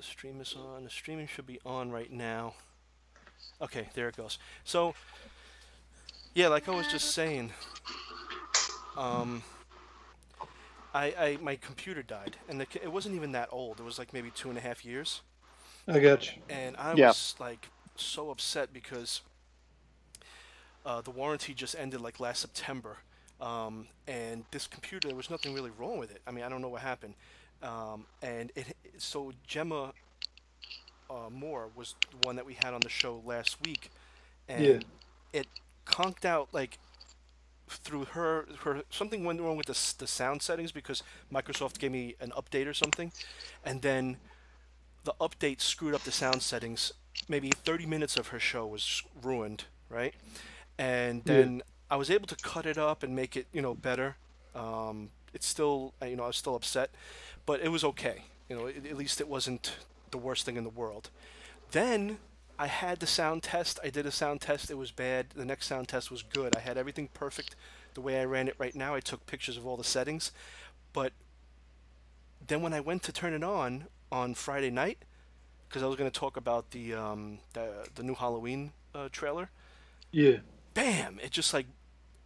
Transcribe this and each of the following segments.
stream is on. The streaming should be on right now. Okay, there it goes. So, yeah, like I was just saying, um, my computer died, and it wasn't even that old. It was like maybe 2.5 years, I got you. and I Yeah. was like so upset because the warranty just ended like last September, and this computer there was nothing really wrong with it. I mean, I don't know what happened, and so Gemma Moore was the one that we had on the show last week, Yeah. and it conked out like through her something went wrong with the sound settings because Microsoft gave me an update or something, and then the update screwed up the sound settings. Maybe 30 minutes of her show was ruined, right? And Yeah. then I was able to cut it up and make it, better. It's still, I was still upset, but it was okay. At least it wasn't the worst thing in the world. Then I had the sound test. I did a sound test. It was bad. The next sound test was good. I had everything perfect the way I ran it right now. I took pictures of all the settings. But then when I went to turn it on Friday night, because I was going to talk about the new Halloween trailer, Yeah. bam! It just like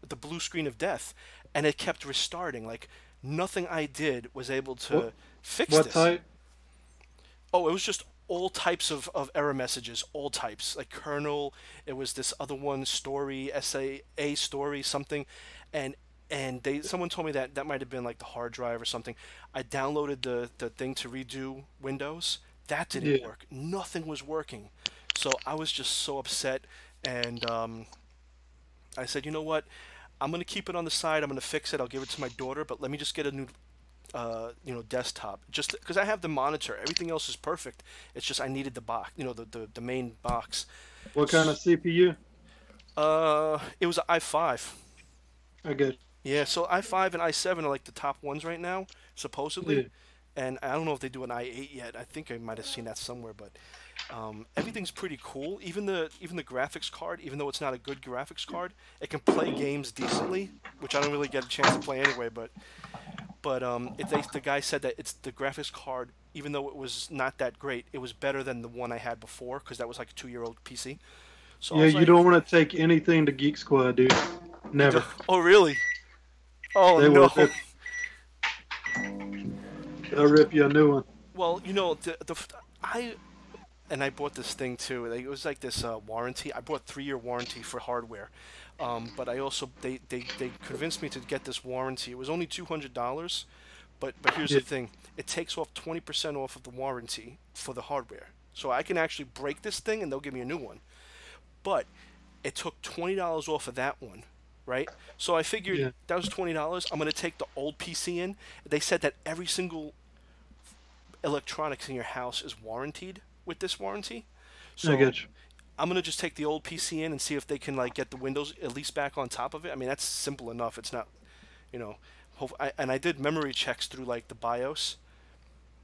the blue screen of death, and it kept restarting. Like nothing I did was able to What fix what this. type? Oh, it was just all types of error messages, all types. Like kernel, it was this other one, story, a story, something, and someone told me that that might have been like the hard drive or something. I downloaded the thing to redo Windows. That didn't Yeah. work. Nothing was working. So I was just so upset, and I said, you know what? I'm gonna keep it on the side. I'm gonna fix it. I'll give it to my daughter, but let me just get a new desktop, just because I have the monitor. Everything else is perfect. It's just I needed the box, the main box. What kind of CPU? It was an i5. I got Yeah, so i5 and i7 are like the top ones right now, supposedly. you. And I don't know if they do an i8 yet. I think I might have seen that somewhere, but everything's pretty cool. Even the graphics card, even though it's not a good graphics card, it can play games decently, which I don't really get a chance to play anyway. But the guy said that it's the graphics card, even though it was not that great, it was better than the one I had before because that was like a 2-year-old PC. So I Yeah, was you like, don't want to take anything to Geek Squad, dude. Never. oh really? Oh They will no. rip, they'll rip you a new one. Well, I I bought this thing too. Like, it was like this warranty. I bought 3-year warranty for hardware, but I also they convinced me to get this warranty. It was only $200, but here's Yeah. the thing: it takes off 20% off of the warranty for the hardware. So I can actually break this thing and they'll give me a new one. But it took $20 off of that one, right? So I figured Yeah. that was $20. I'm gonna take the old PC in. They said that every single electronics in your house is warranted with this warranty. I So got you. I'm gonna just take the old PC in and see if they can like get the Windows at least back on top of it. I mean that's simple enough. It's not, you know, and I did memory checks through like the BIOS.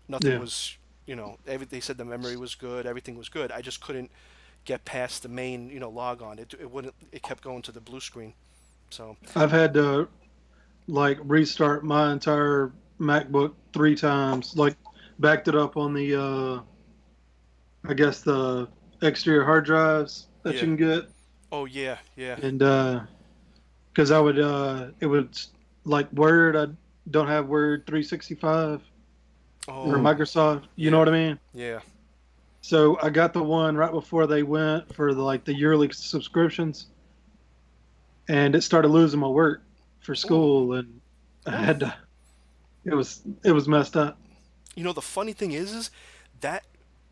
Nothing Yeah. was, they said the memory was good, everything was good. I just couldn't get past the main, log on. It wouldn't. It kept going to the blue screen. So I've had to like restart my entire MacBook 3 times. Like backed it up on the I guess the exterior hard drives that you yeah. can get, Oh yeah, yeah. and because I would it would like Word. I don't have Word 365 or Oh Microsoft. You know yeah, what I mean? yeah. So I got the one right before they went for the yearly subscriptions, and it started losing my work for Oh school, and I oh. had to. It was messed up. The funny thing is that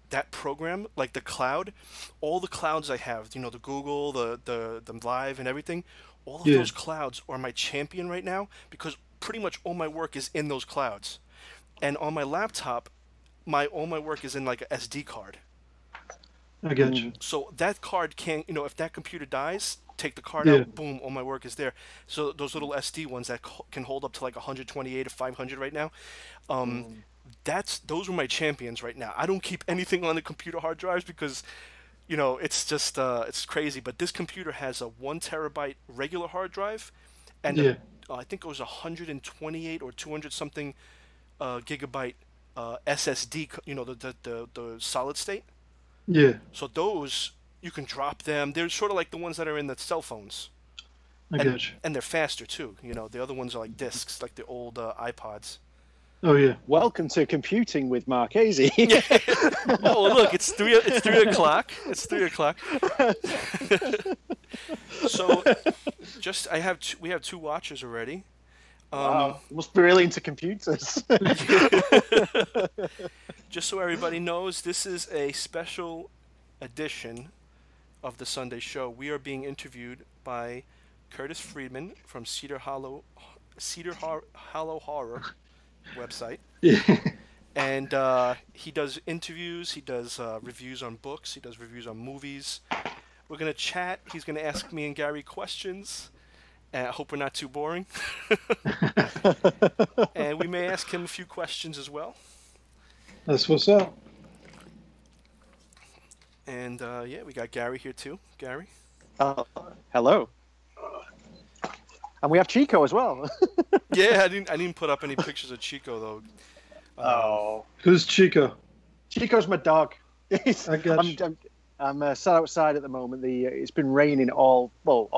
that program, like the cloud, all the clouds I have, the Google, the Live, and everything, all of Yeah, those clouds are my champion right now because pretty much all my work is in those clouds. And on my laptop, my all my work is in like a SD card. I get you. Mm. So that card can, if that computer dies, take the card Yeah, out, boom, all my work is there. So those little SD ones that can hold up to like 128 or 500 right now, um, Mm. those are my champions right now. I don't keep anything on the computer hard drives because it's just it's crazy. But this computer has a 1 terabyte regular hard drive, and yeah, I think it was 128 or 200 something gigabyte SSD, the solid state. Yeah, So those you can drop them. They're sort of like the ones that are in the cell phones, I and got you. and they're faster too. The other ones are like discs, like the old iPods. Oh yeah. Welcome to computing with Marchese. Yeah. Oh, look, it's 3 o'clock. It's 3 o'clock. So, we have two watches already. Wow, must be really into computers. Just so everybody knows, this is a special edition of the Sunday show. We are being interviewed by Curtis Freeman from Hollow Horror website. Yeah. And he does interviews, he does reviews on books, he does reviews on movies. We're going to chat. He's going to ask me and Gary questions. I hope we're not too boring. And we may ask him a few questions as well. That's what's up. And yeah, we got Gary here too. Gary? Hello. And we have Chico as well. Yeah, I didn't put up any pictures of Chico though. Who's Chico? Chico's my dog. I got you. I'm sat outside at the moment. It's been raining all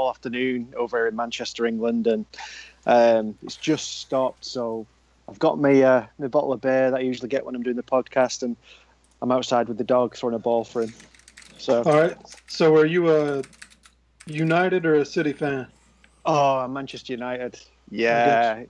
afternoon over in Manchester, England, and it's just stopped. So I've got my bottle of beer that I usually get when I'm doing the podcast, and I'm outside with the dog throwing a ball for him. So All right. So are you a United or a City fan? Oh, I'm Manchester United. Yeah.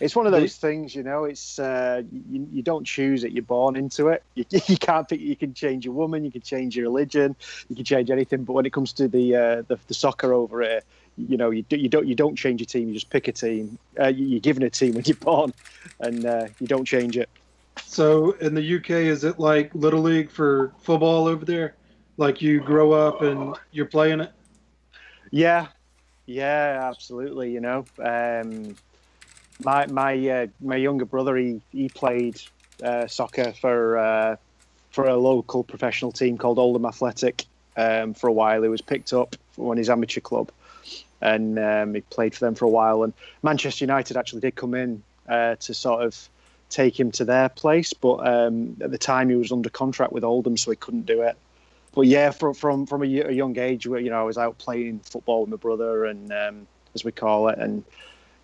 It's one of those things, it's you don't choose it, you're born into it. You can't pick, you can change your woman, you can change your religion, you can change anything, but when it comes to the soccer over here, you don't change your team, you just pick a team. You're given a team when you're born, and you don't change it. So in the UK, is it like Little League for football over there? Like you grow up and you're playing it? Yeah, absolutely. My younger brother, he played soccer for a local professional team called Oldham Athletic for a while. He was picked up on his amateur club, and he played for them for a while. And Manchester United actually did come in to sort of take him to their place, but at the time he was under contract with Oldham, so he couldn't do it. But yeah, from a young age, I was out playing football with my brother, and as we call it, and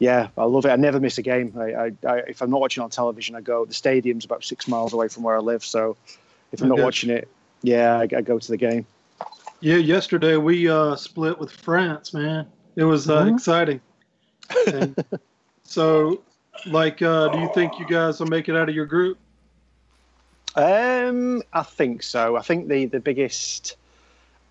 yeah, I love it. I never miss a game. I if I'm not watching on television, I go. The stadium's about 6 miles away from where I live, so if I'm not watching it, I go to the game. Yeah, yesterday we split with France, man. It was exciting. And so, do you think you guys will make it out of your group? I think so. I think the biggest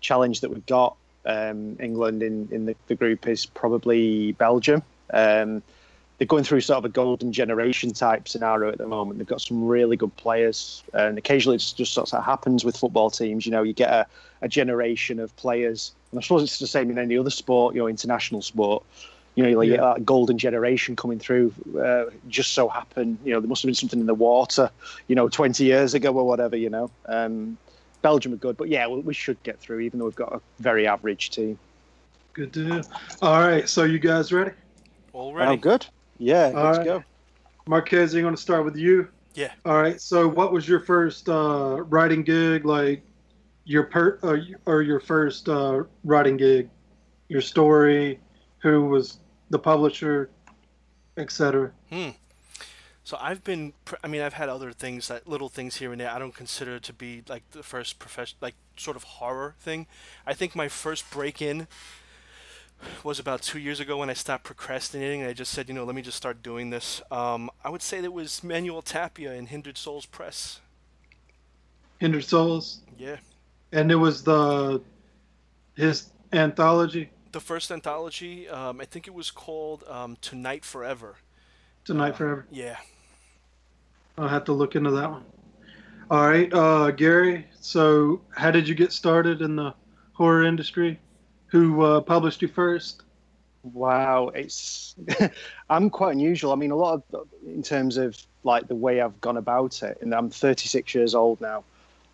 challenge that we've got, England in the group, is probably Belgium. They're going through sort of a golden generation type scenario at the moment. They've got some really good players, and occasionally it's just sort of happens with football teams. You get a generation of players, and I suppose it's the same in any other sport, international sport. You get that golden generation coming through. Just so happened, there must have been something in the water, 20 years ago or whatever. Belgium are good, but yeah, we should get through, even though we've got a very average team. Good deal. All right, so you guys ready? All ready. Oh, good. Yeah, let's go. Marchese, I'm going to start with you. Yeah. All right. So, what was your first writing gig? Like your your first writing gig? Your story? Who was the publisher, etc. So I've had other things, little things here and there. I don't consider it to be like the first like sort of horror thing. I think my first break-in was about 2 years ago when I stopped procrastinating and I just said, let me just start doing this. I would say that was Manuel Tapia in Hindered Souls Press. Hindered Souls? Yeah. And it was his anthology? The first anthology, I think it was called Tonight Forever. Tonight Forever? Yeah. I'll have to look into that one. All right, Gary, so how did you get started in the horror industry? Who published you first? Wow, it's I'm quite unusual. I mean, a lot of in terms of like the way I've gone about it, and I'm 36 years old now.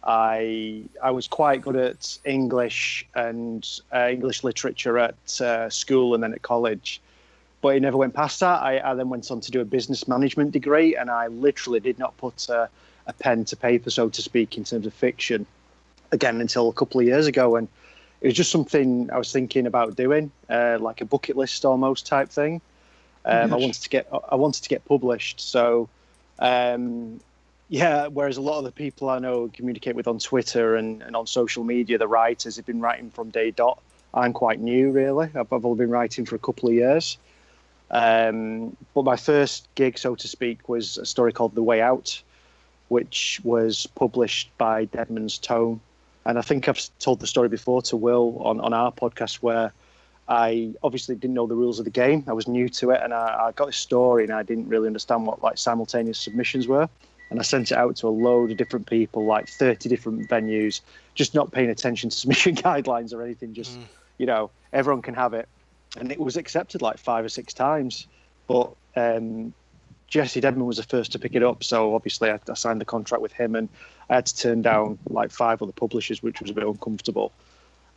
I was quite good at English and English literature at school and then at college. but it never went past that. I then went on to do a business management degree, and I literally did not put a pen to paper, so to speak, in terms of fiction again until a couple of years ago. And it was just something I was thinking about doing, like a bucket list almost type thing. I wanted to get published. So, yeah. Whereas a lot of the people I know communicate with on Twitter and on social media, the writers have been writing from day dot. I'm quite new, really. I've only been writing for a couple of years. But my first gig, so to speak, was a story called The Way Out, which was published by Deadman's Tome. And I think I've told the story before to Will on our podcast, where I obviously didn't know the rules of the game. I was new to it, and I got this story, and I didn't really understand what like simultaneous submissions were. And I sent it out to a load of different people, like 30 different venues, just not paying attention to submission guidelines or anything. Just, everyone can have it. And it was accepted like 5 or 6 times. But Jesse Deadman was the first to pick it up. So obviously I signed the contract with him, and I had to turn down like 5 other publishers, which was a bit uncomfortable.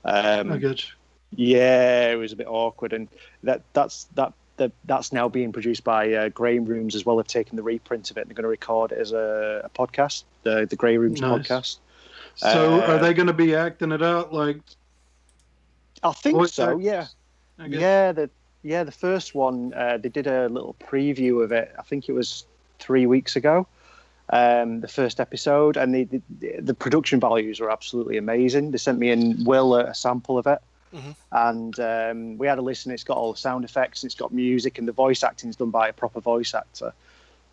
I get you. Yeah, it was a bit awkward. And that's now being produced by Grey Rooms as well. They've taken the reprint of it and they're going to record it as a podcast, the Grey Rooms podcast. So are they going to be acting it out like? I think so. Actors? Yeah. The first one they did a little preview of it. I think it was 3 weeks ago. The first episode, and the production values were absolutely amazing. They sent me in Will a sample of it. Mm-hmm. And we had a listen. It's got all the sound effects, it's got music, and the voice acting is done by a proper voice actor,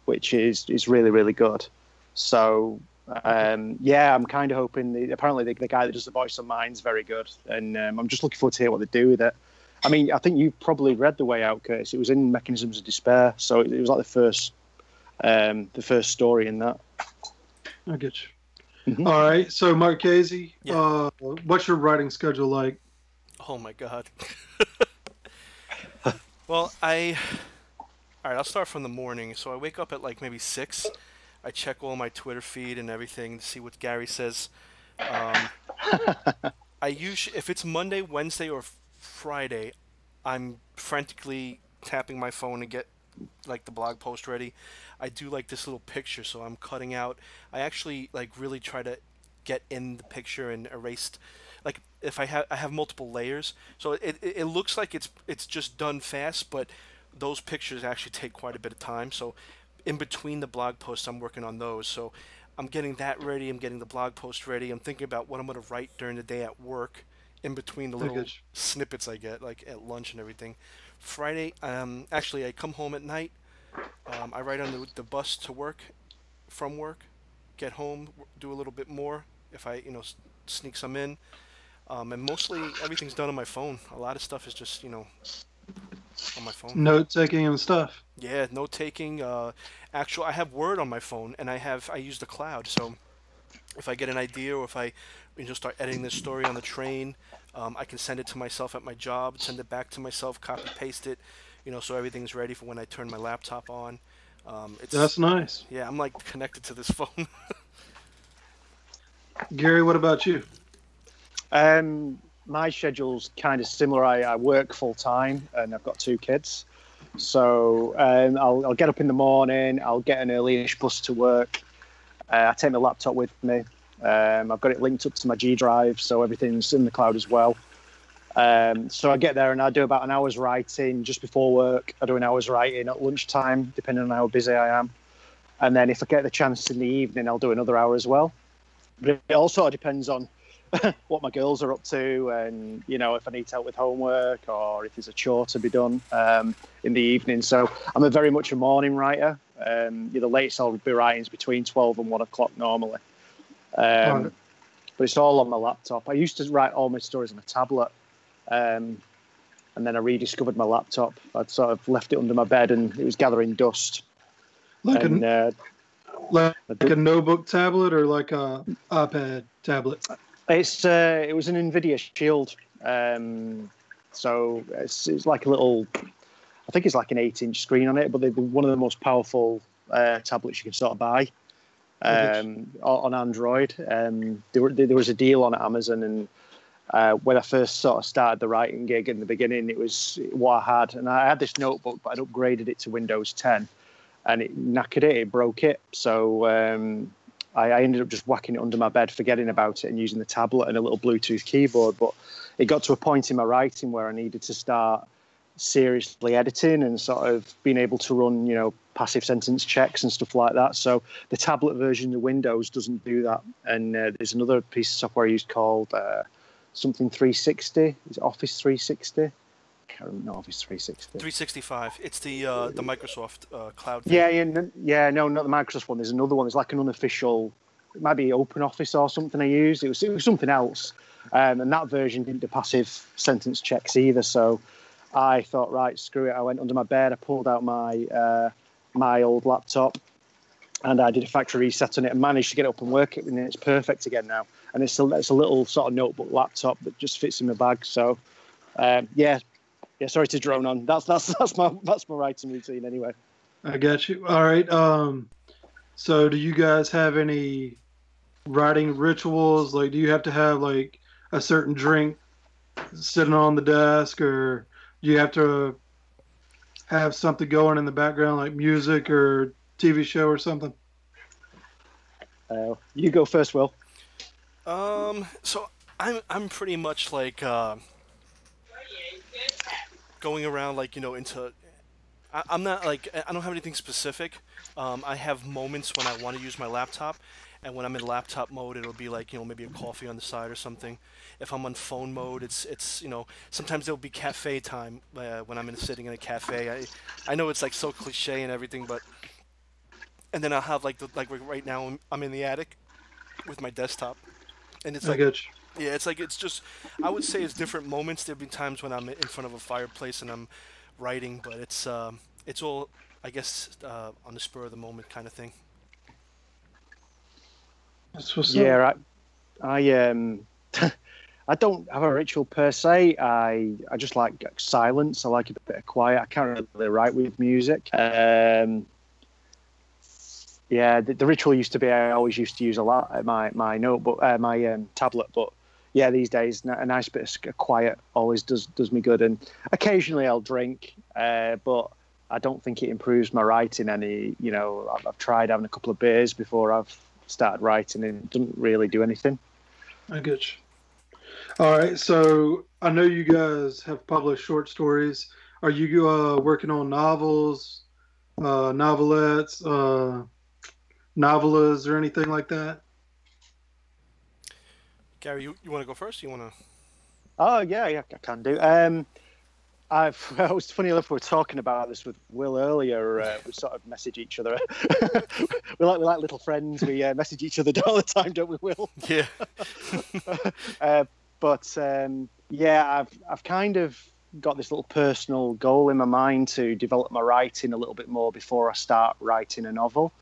which is really, really good. So I'm kind of hoping. Apparently, the guy that does the voice on mine's very good, and I'm just looking forward to hear what they do with it. I mean, I think you've probably read The Way Out, Curtis. It was in Mechanisms of Despair, so it was like the first story in that. I get you. Mm-hmm. All right, so Marchese, what's your writing schedule like? Oh my God. Well, I'll start from the morning. So I wake up at like maybe 6. I check all my Twitter feed and everything to see what Gary says. I usually, if it's Monday, Wednesday, or Friday, I'm frantically tapping my phone to get like the blog post ready. I do like this little picture, so I'm cutting out. I actually like really try to get in the picture and erased. Like if I have multiple layers, so it looks like it's just done fast, but those pictures actually take quite a bit of time. So in between the blog posts, I'm working on those. So I'm getting that ready. I'm getting the blog post ready. I'm thinking about what I'm going to write during the day at work, in between the little snippets I get, like at lunch and everything. Friday, actually, I come home at night. I ride on the bus to work, from work, get home, do a little bit more if I, sneak some in. And mostly everything's done on my phone. A lot of stuff is just, on my phone. Note taking and stuff. Yeah, note taking. I have Word on my phone, and I use the cloud. So if I get an idea, or if I start editing this story on the train, I can send it to myself at my job, send it back to myself, copy paste it, so everything's ready for when I turn my laptop on. That's nice. Yeah, I'm like connected to this phone. Gary, what about you? My schedule's kind of similar. I work full time and I've got 2 kids. So I'll get up in the morning, I'll get an early-ish bus to work. I take my laptop with me. I've got it linked up to my G Drive, so everything's in the cloud as well. So I get there and I do about an hour's writing just before work. I do an hour's writing at lunchtime, depending on how busy I am. And then if I get the chance in the evening, I'll do another hour as well. But it also depends on what my girls are up to, and if I need help with homework or if there's a chore to be done in the evening. So I'm very much a morning writer. The latest I'll be writing is between 12 and 1 o'clock normally. But it's all on my laptop. I used to write all my stories on a tablet, and then I rediscovered my laptop. I'd sort of left it under my bed and it was gathering dust. Like a notebook tablet or like a iPad tablet? It was an NVIDIA Shield. So it's like a little, I think it's like an 8-inch screen on it, but they're one of the most powerful tablets you can sort of buy on Android. There was a deal on Amazon, and When I first sort of started the writing gig in the beginning, it was what I had. And I had this notebook, but I'd upgraded it to Windows 10 and it knackered it, it broke it. So I ended up just whacking it under my bed, forgetting about it and using the tablet and a little Bluetooth keyboard. But it got to a point in my writing where I needed to start seriously editing and sort of being able to run, passive sentence checks and stuff like that. So the tablet version of Windows doesn't do that. And there's another piece of software I used called something 360. Is it Office 360? I can't remember. No, Office 360. 365. It's the Microsoft cloud thing. No, not the Microsoft one. There's another one. There's like an unofficial, it might be Open Office or something I used. It was something else. And that version didn't do passive sentence checks either. So I thought, right, screw it. I went under my bed. I pulled out my old laptop and I did a factory reset on it and managed to get it up and work it. And it's perfect again now. And it's a little sort of notebook laptop that just fits in my bag. So, yeah. Sorry to drone on. That's my writing routine anyway. I got you. All right. So do you guys have any writing rituals? Like, do you have to have like a certain drink sitting on the desk, or do you have to have something going in the background, like music or TV show or something? You go first, Will. So I'm pretty much like going around like into. I'm not like I don't have anything specific. I have moments when I want to use my laptop, and when I'm in laptop mode, it'll be like maybe a coffee on the side or something. If I'm on phone mode, it's sometimes there'll be cafe time when I'm sitting in a cafe. I know it's like so cliche and everything, but and then I'll have like right now I'm in the attic with my desktop, and it's like yeah, it's just I would say it's different moments. There'll be times when I'm in front of a fireplace and I'm writing, but it's all I guess on the spur of the moment kind of thing. That's what's up. I I don't have a ritual per se. I just like silence. I like a bit of quiet. I can't really write with music. Yeah, the ritual used to be I always used to use a lot at my notebook, my tablet. But yeah, these days a nice bit of quiet always does me good. And occasionally I'll drink, but I don't think it improves my writing any. I've tried having a couple of beers before I've started writing, and it doesn't really do anything. I get you. All right, so I know you guys have published short stories. Are you working on novels, novelettes, novellas, or anything like that? Gary, you want to go first? You want to? Oh yeah, I can do. It was funny enough. We were talking about this with Will earlier. We sort of message each other. we like little friends. We message each other all the time, don't we, Will? Yeah. Yeah, I've kind of got this little personal goal in my mind to develop my writing a little bit more before I start writing a novel.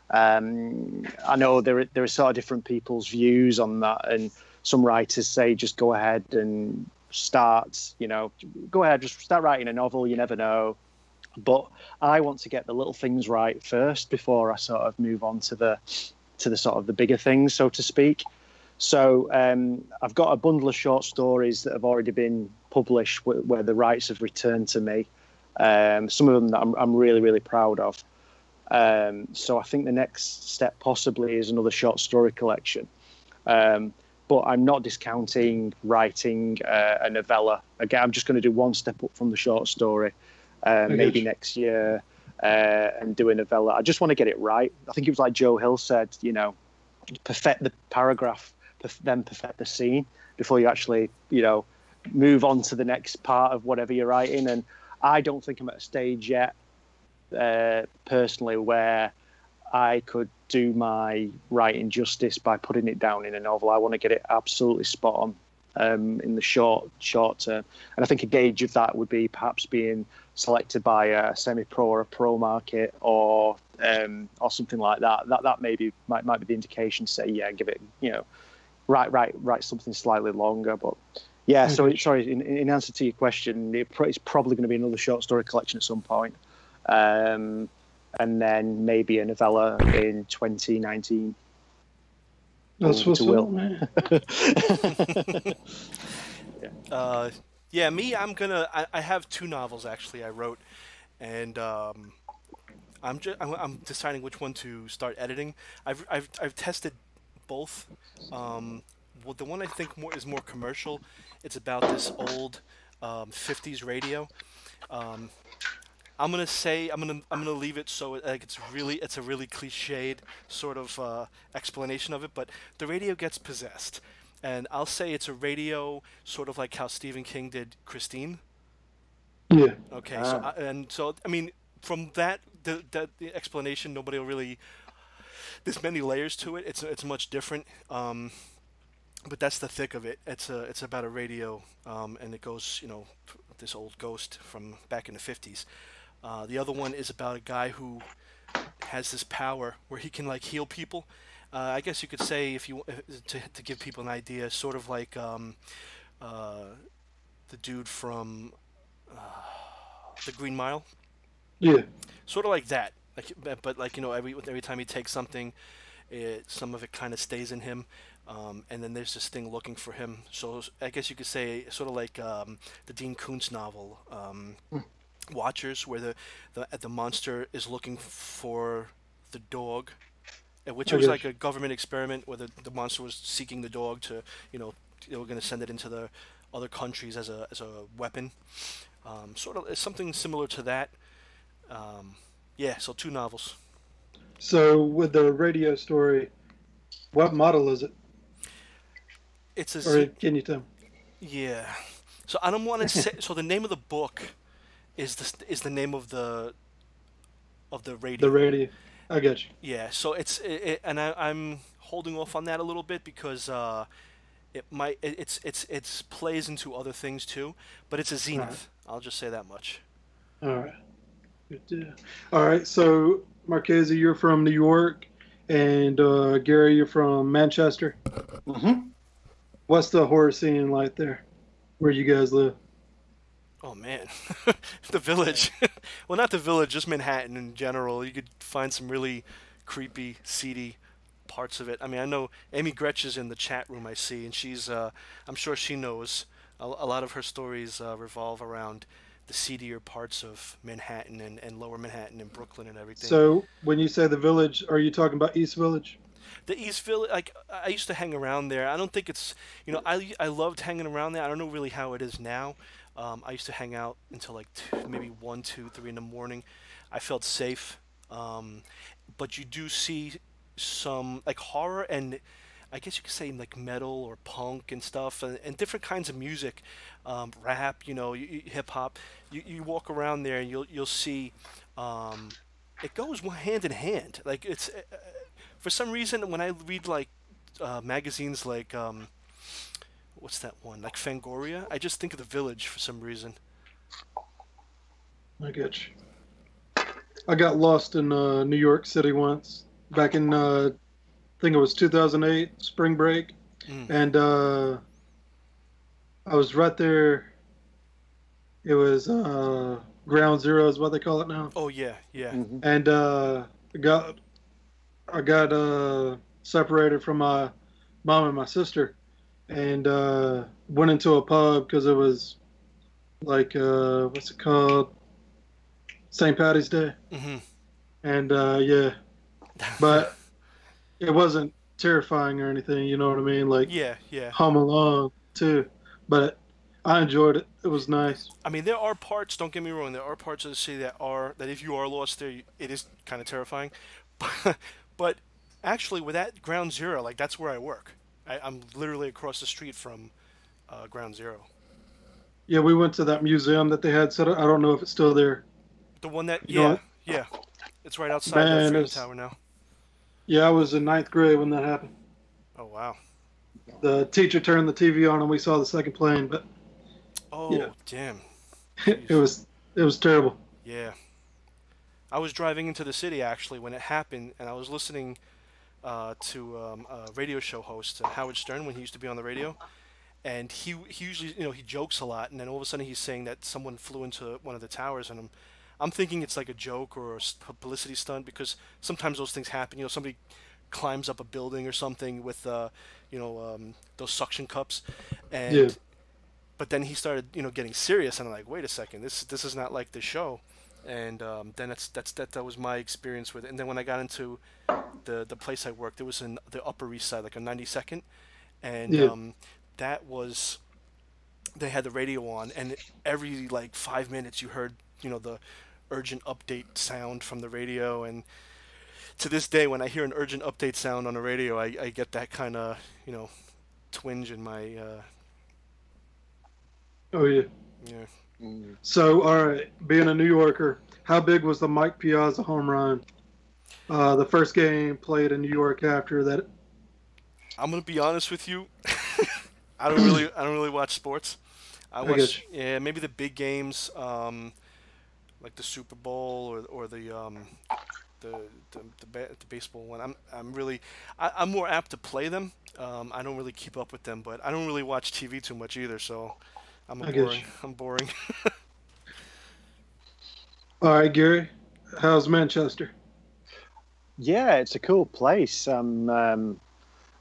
I know there are sort of different people's views on that, and some writers say just go ahead and go ahead, just start writing a novel. You never know. But I want to get the little things right first before I sort of move on to the sort of the bigger things, so to speak. So I've got a bundle of short stories that have already been published where the rights have returned to me. Some of them that I'm really, really proud of. So I think the next step possibly is another short story collection. But I'm not discounting writing a novella. Again, I'm just going to do one step up from the short story, maybe next year, and do a novella. I just want to get it right. I think it was like Joe Hill said, perfect the paragraph, then perfect the scene before you actually, move on to the next part of whatever you're writing. And I don't think I'm at a stage yet, personally, where I could do my writing justice by putting it down in a novel. I want to get it absolutely spot on in the short term. And I think a gauge of that would be perhaps being selected by a semi-pro or a pro market or something like that. That maybe might be the indication to say, yeah, give it, write something slightly longer. But yeah, so sorry, in answer to your question, it's probably going to be another short story collection at some point. And then maybe a novella in 2019. That's over to what's up, Will. man. Uh, yeah, me, I have two novels actually I wrote, and I'm deciding which one to start editing. I've tested both. Um, well, the one I think more commercial. It's about this old 50s radio. Um, I'm gonna leave it so like it's a really cliched sort of explanation of it, but the radio gets possessed, and I'll say it's a radio sort of like how Stephen King did Christine. Yeah. Okay, so Ah, I mean from the explanation, nobody will really. There's many layers to it. It's much different. But that's the thick of it. It's about a radio, and it goes this old ghost from back in the 50s. The other one is about a guy who has this power where he can like heal people. I guess you could say if you to give people an idea, sort of like uh, the dude from the Green Mile, Yeah. sort of like that. Like, but like every time he takes something, some of it kind of stays in him, and then there's this thing looking for him. So I guess you could say sort of like the Dean Koontz novel, Watchers, where the monster is looking for the dog, which it I was guess. like a government experiment where the monster was seeking the dog to you know they were going to send it into the other countries as a weapon. Sort of it's something similar to that. Um, yeah, so two novels. So with the radio story, what model is it? It's a Or Z. can you tell me? Yeah. So I don't want to say. So the name of the book is the name of the The radio. radio. I got you. Yeah. So and I'm holding off on that a little bit because it might it's plays into other things too, but it's a All right. zenith. I'll just say that much. All right. Good deal. All right. So Marchese, you're from New York, and Gary, you're from Manchester. hmm What's the horror scene like there, where you guys live? Oh man, the village. Well, not the village, just Manhattan in general. You could find some really creepy, seedy parts of it. I mean, I know Amy Gretch is in the chat room I see, and I'm sure she knows a lot of her stories revolve around the seedier parts of Manhattan and Lower Manhattan and Brooklyn and everything. So when you say the village, are you talking about East Village? The East Village, like I used to hang around there. I don't think I loved hanging around there. I don't know really how it is now. I used to hang out until like maybe 1, 2, 3 in the morning. I felt safe, um, but you do see some like horror and I guess you could say like metal or punk and stuff and different kinds of music, rap, hip hop. You walk around there and you'll see it goes hand in hand. Like it's for some reason when I read like magazines like what's that one like Fangoria, I just think of the Village for some reason. I got you. I got lost in New York City once back in I think it was 2008 spring break, Mm. and I was right there. It was Ground Zero is what they call it now, Oh yeah, yeah. hmm and I got I got separated from my mom and my sister, and went into a pub because it was like what's it called, St. Patty's Day, Hmm. and yeah, but it wasn't terrifying or anything. You know what I mean? Like Yeah, yeah. Home Alone too, but I enjoyed it. It was nice. I mean, there are parts. Don't get me wrong. There are parts of the city that if you are lost there, it is kind of terrifying. But actually, with that Ground Zero, like that's where I work. I'm literally across the street from Ground Zero. Yeah, we went to that museum that they had set up. I don't know if it's still there. The one that, You know yeah, what? yeah, it's right outside the Man, Freedom it's Tower now. yeah. I was in ninth grade when that happened. Oh wow. The teacher turned the TV on and we saw the second plane. But yeah, Oh damn. it Jeez. was terrible. Yeah. I was driving into the city actually when it happened, and I was listening to a radio show host, Howard Stern, when he used to be on the radio, and he usually he jokes a lot, and then all of a sudden he's saying that someone flew into one of the towers, and I'm thinking it's like a joke or a publicity stunt because sometimes those things happen. Somebody climbs up a building or something with those suction cups, Yeah. and but then he started getting serious, and I'm like, wait a second, this is not like the show. And then that was my experience with it. And then when I got into the place I worked, it was in the Upper East Side, like on 92nd, and Yeah. that was they had the radio on, and every like 5 minutes you heard the urgent update sound from the radio. And to this day, when I hear an urgent update sound on the radio, I get that kind of twinge in my Oh yeah. yeah. Mm. So, all right, being a New Yorker, how big was the Mike Piazza home run? The first game played in New York after that. I'm gonna be honest with you. I don't really watch sports. I I guess. watch, yeah, maybe the big games, like the Super Bowl or the the baseball one. I'm more apt to play them. I don't really keep up with them, but I don't really watch TV too much either. So I guess. I'm boring. All right, Gary, how's Manchester? Yeah, it's a cool place.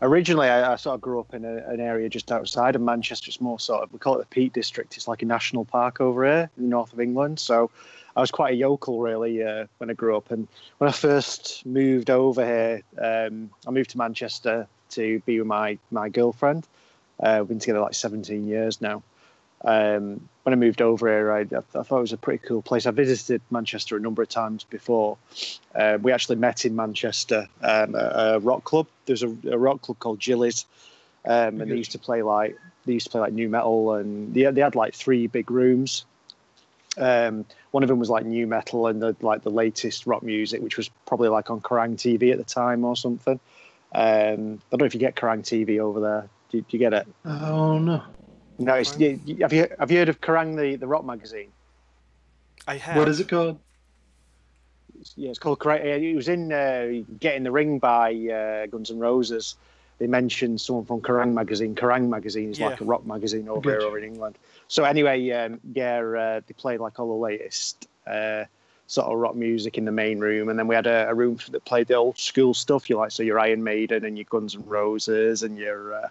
Originally, I sort of grew up in an area just outside of Manchester. It's more sort of, we call it the Peak District. It's like a national park over here in the north of England. So I was quite a yokel, really, when I grew up. And when I first moved over here, I moved to Manchester to be with my girlfriend. We've been together like 17 years now. When I moved over here, I thought it was a pretty cool place. I visited Manchester a number of times before. We actually met in Manchester at a rock club. There's a rock club called Gillies, and they used to play like new metal, and they had like 3 big rooms. One of them was like new metal and the latest rock music, which was probably like on Kerrang TV at the time or something. I don't know if you get Kerrang TV over there. Do you get it? I don't know. No, have you heard of Kerrang, the rock magazine? I have. What is it called? Yeah, it's called Kerrang. It was in Get in the Ring by Guns N' Roses. They mentioned someone from Kerrang magazine. Kerrang magazine is like a rock magazine over here over in England. So anyway, they played like all the latest sort of rock music in the main room, and then we had a room that played the old school stuff. Your Iron Maiden and your Guns N' Roses and your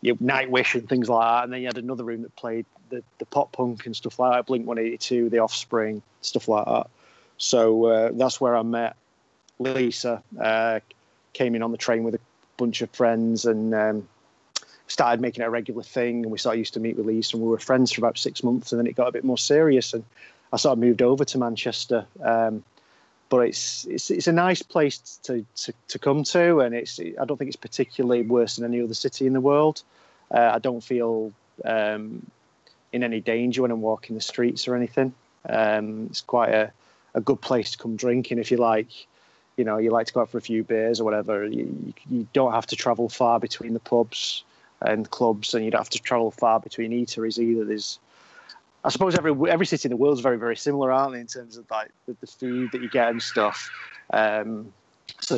Nightwish and things like that. And then you had another room that played the pop punk and stuff like that, Blink-182, The Offspring, stuff like that. So that's where I met Lisa. Came in on the train with a bunch of friends and started making it a regular thing. And we sort of used to meet with Lisa, and we were friends for about 6 months. And then it got a bit more serious, and I sort of moved over to Manchester. But it's a nice place to come to, and I don't think it's particularly worse than any other city in the world. I don't feel in any danger when I'm walking the streets or anything. It's quite a good place to come drinking if you like. You like to go out for a few beers or whatever. You don't have to travel far between the pubs and clubs, and you don't have to travel far between eateries either. I suppose every city in the world is very, very similar, aren't they, in terms of like the food that you get and stuff. So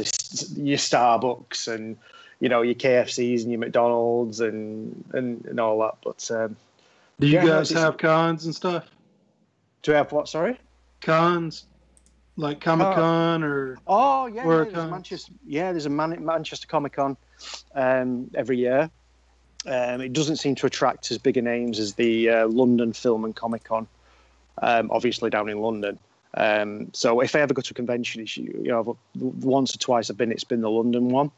your Starbucks and your KFCs and your McDonald's and all that. But do you guys have cons and stuff? Do we have what? Sorry, cons like Comic Con or? Oh yeah, there's a Manchester Comic Con every year. It doesn't seem to attract as big a names as the London Film and Comic Con, obviously down in London. So if I ever go to a convention, once or twice it's been the London one.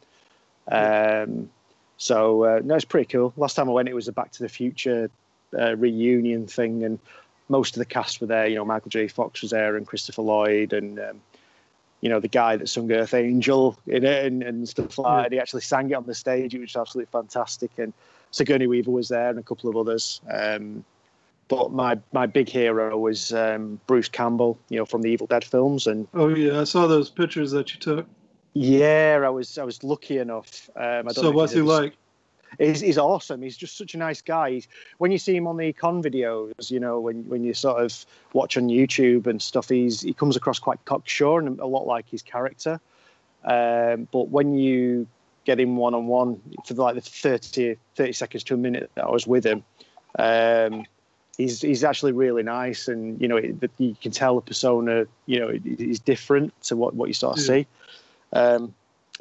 So it's pretty cool. Last time I went, it was a Back to the Future reunion thing, and most of the cast were there. Michael J. Fox was there, and Christopher Lloyd, and the guy that sung Earth Angel in it and stuff like that. He actually sang it on the stage. It was absolutely fantastic. And Sigourney Weaver was there and a couple of others. But my big hero was Bruce Campbell, from the Evil Dead films. And oh yeah, I saw those pictures that you took. Yeah, I was lucky enough. So what's he like? He's awesome. He's just such a nice guy. When you see him on the con videos, when you sort of watch on YouTube and stuff, he comes across quite cocksure and a lot like his character. But when you get him one-on-one for like the 30 seconds to a minute that I was with him, he's actually really nice, and you can tell the persona, is different to what you sort of see.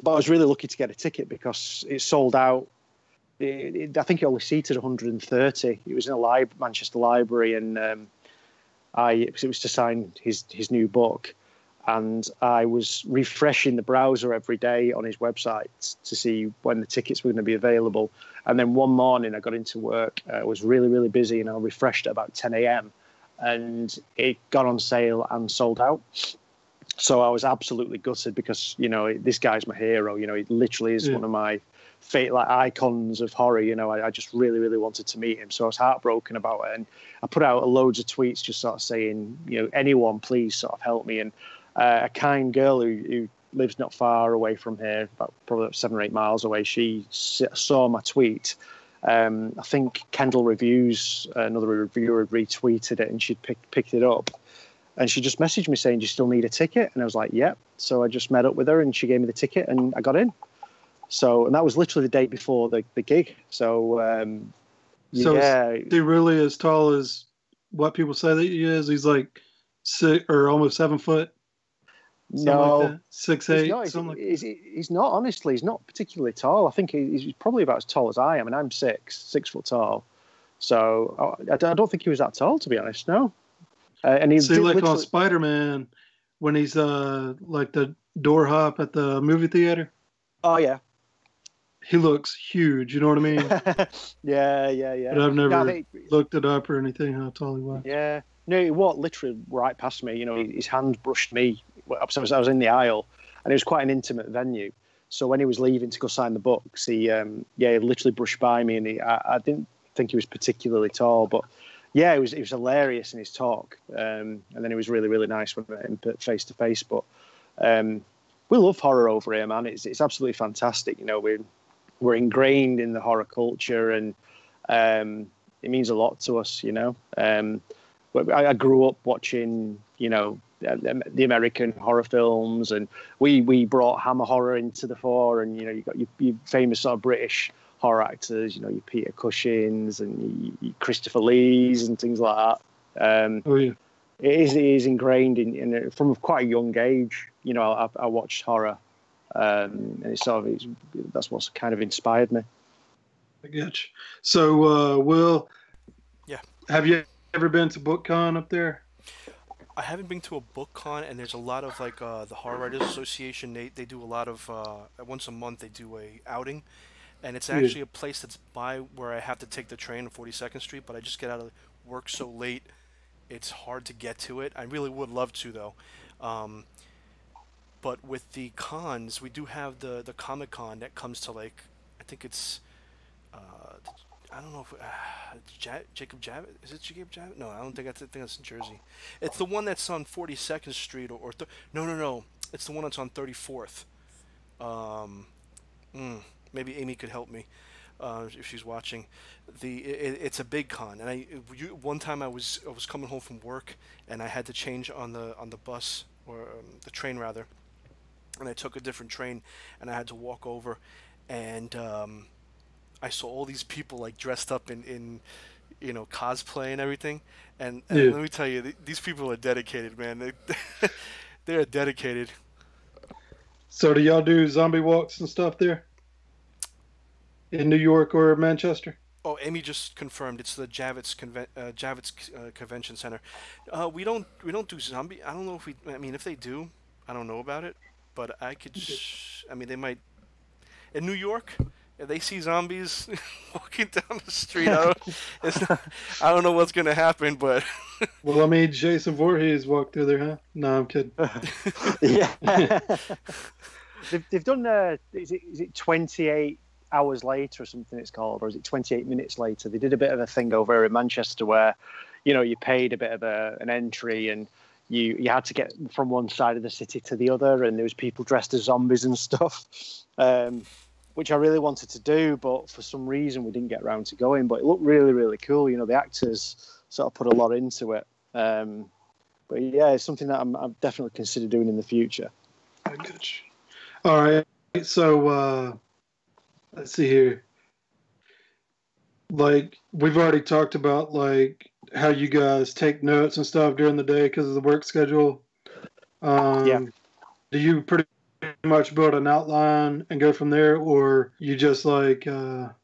But I was really lucky to get a ticket because it sold out. I think it only seated 130. It was in a Manchester library, and it was to sign his new book. And I was refreshing the browser every day on his website to see when the tickets were going to be available. And then one morning I got into work. I was really, really busy, and I refreshed at about 10 a.m. and it got on sale and sold out. So I was absolutely gutted because, this guy's my hero. He literally is one of my icons of horror. I just really, really wanted to meet him. So I was heartbroken about it. And I put out loads of tweets just sort of saying, anyone, please sort of help me. And a kind girl who lives not far away from here, probably 7 or 8 miles away, she saw my tweet. I think Kendall Reviews, another reviewer, had retweeted it, and she'd picked it up. And she just messaged me saying, "Do you still need a ticket?" And I was like, "Yep." So I just met up with her, and she gave me the ticket, and I got in. And that was literally the day before the gig. So is he really as tall as what people say that he is? He's like 6 or almost 7 foot. No, like 6'8". He's not. Honestly, he's not particularly tall. I think he's probably about as tall as I am, and I'm 6 foot tall. So I don't think he was that tall, to be honest. No. And he on Spider-Man when he's like the door hop at the movie theater. Oh yeah, he looks huge. You know what I mean? yeah. But I've never looked it up or anything how tall he was. Yeah, no, he walked literally right past me. His hand brushed me. I was in the aisle, and it was quite an intimate venue. So when he was leaving to go sign the books, he literally brushed by me, and I didn't think he was particularly tall, but. Yeah, it was hilarious in his talk, and then it was really, really nice when I met him face to face. But we love horror over here, man. It's absolutely fantastic. We're ingrained in the horror culture, and it means a lot to us. I grew up watching, the American horror films, and we brought Hammer horror into the fore, and you got your famous sort of British horror actors, your Peter Cushings and your Christopher Lees and things like that. It is ingrained in from quite a young age. I watched horror, and that's what's kind of inspired me. I get you. So, Will, yeah, have you ever been to BookCon up there? I haven't been to a book con, and there's a lot of the Horror Writers Association. They do a lot of once a month they do a outing. And it's actually a place that's by where I have to take the train on 42nd Street, but I just get out of work so late, it's hard to get to it. I really would love to, though. But with the cons, we do have the Comic Con that comes to, I think it's, I don't know if, Jacob Javits? Is it Jacob Javits? No, I don't think that's in Jersey. It's the one that's on 42nd Street, no. It's the one that's on 34th. Maybe Amy could help me if she's watching. It's a big con, and one time I was coming home from work, and I had to change on the bus or the train rather, and I took a different train, and I had to walk over, and I saw all these people dressed up in cosplay and everything, and let me tell you, these people are dedicated, man. They are dedicated. So do y'all do zombie walks and stuff there? In New York or Manchester? Oh, Amy just confirmed it's the Javits Convention Center. We don't do zombie. I don't know if we. I mean, if they do, I don't know about it. But I could. I mean, they might. In New York, if they see zombies walking down the street, I don't know what's gonna happen. But well, I mean, Jason Voorhees walked through there, huh? No, I'm kidding. Yeah. They've done. Is it 28 hours later or something it's called, or is it 28 minutes later? They did a bit of a thing over in Manchester where you paid a bit of an entry, and you had to get from one side of the city to the other, and there was people dressed as zombies and stuff, which I really wanted to do, but for some reason we didn't get around to going. But it looked really, really cool. The actors sort of put a lot into it, but yeah, it's something that I'm definitely consider doing in the future. I get you. All right, so let's see here. We've already talked about how you guys take notes and stuff during the day because of the work schedule. Yeah. Do you pretty much build an outline and go from there, or you just like throw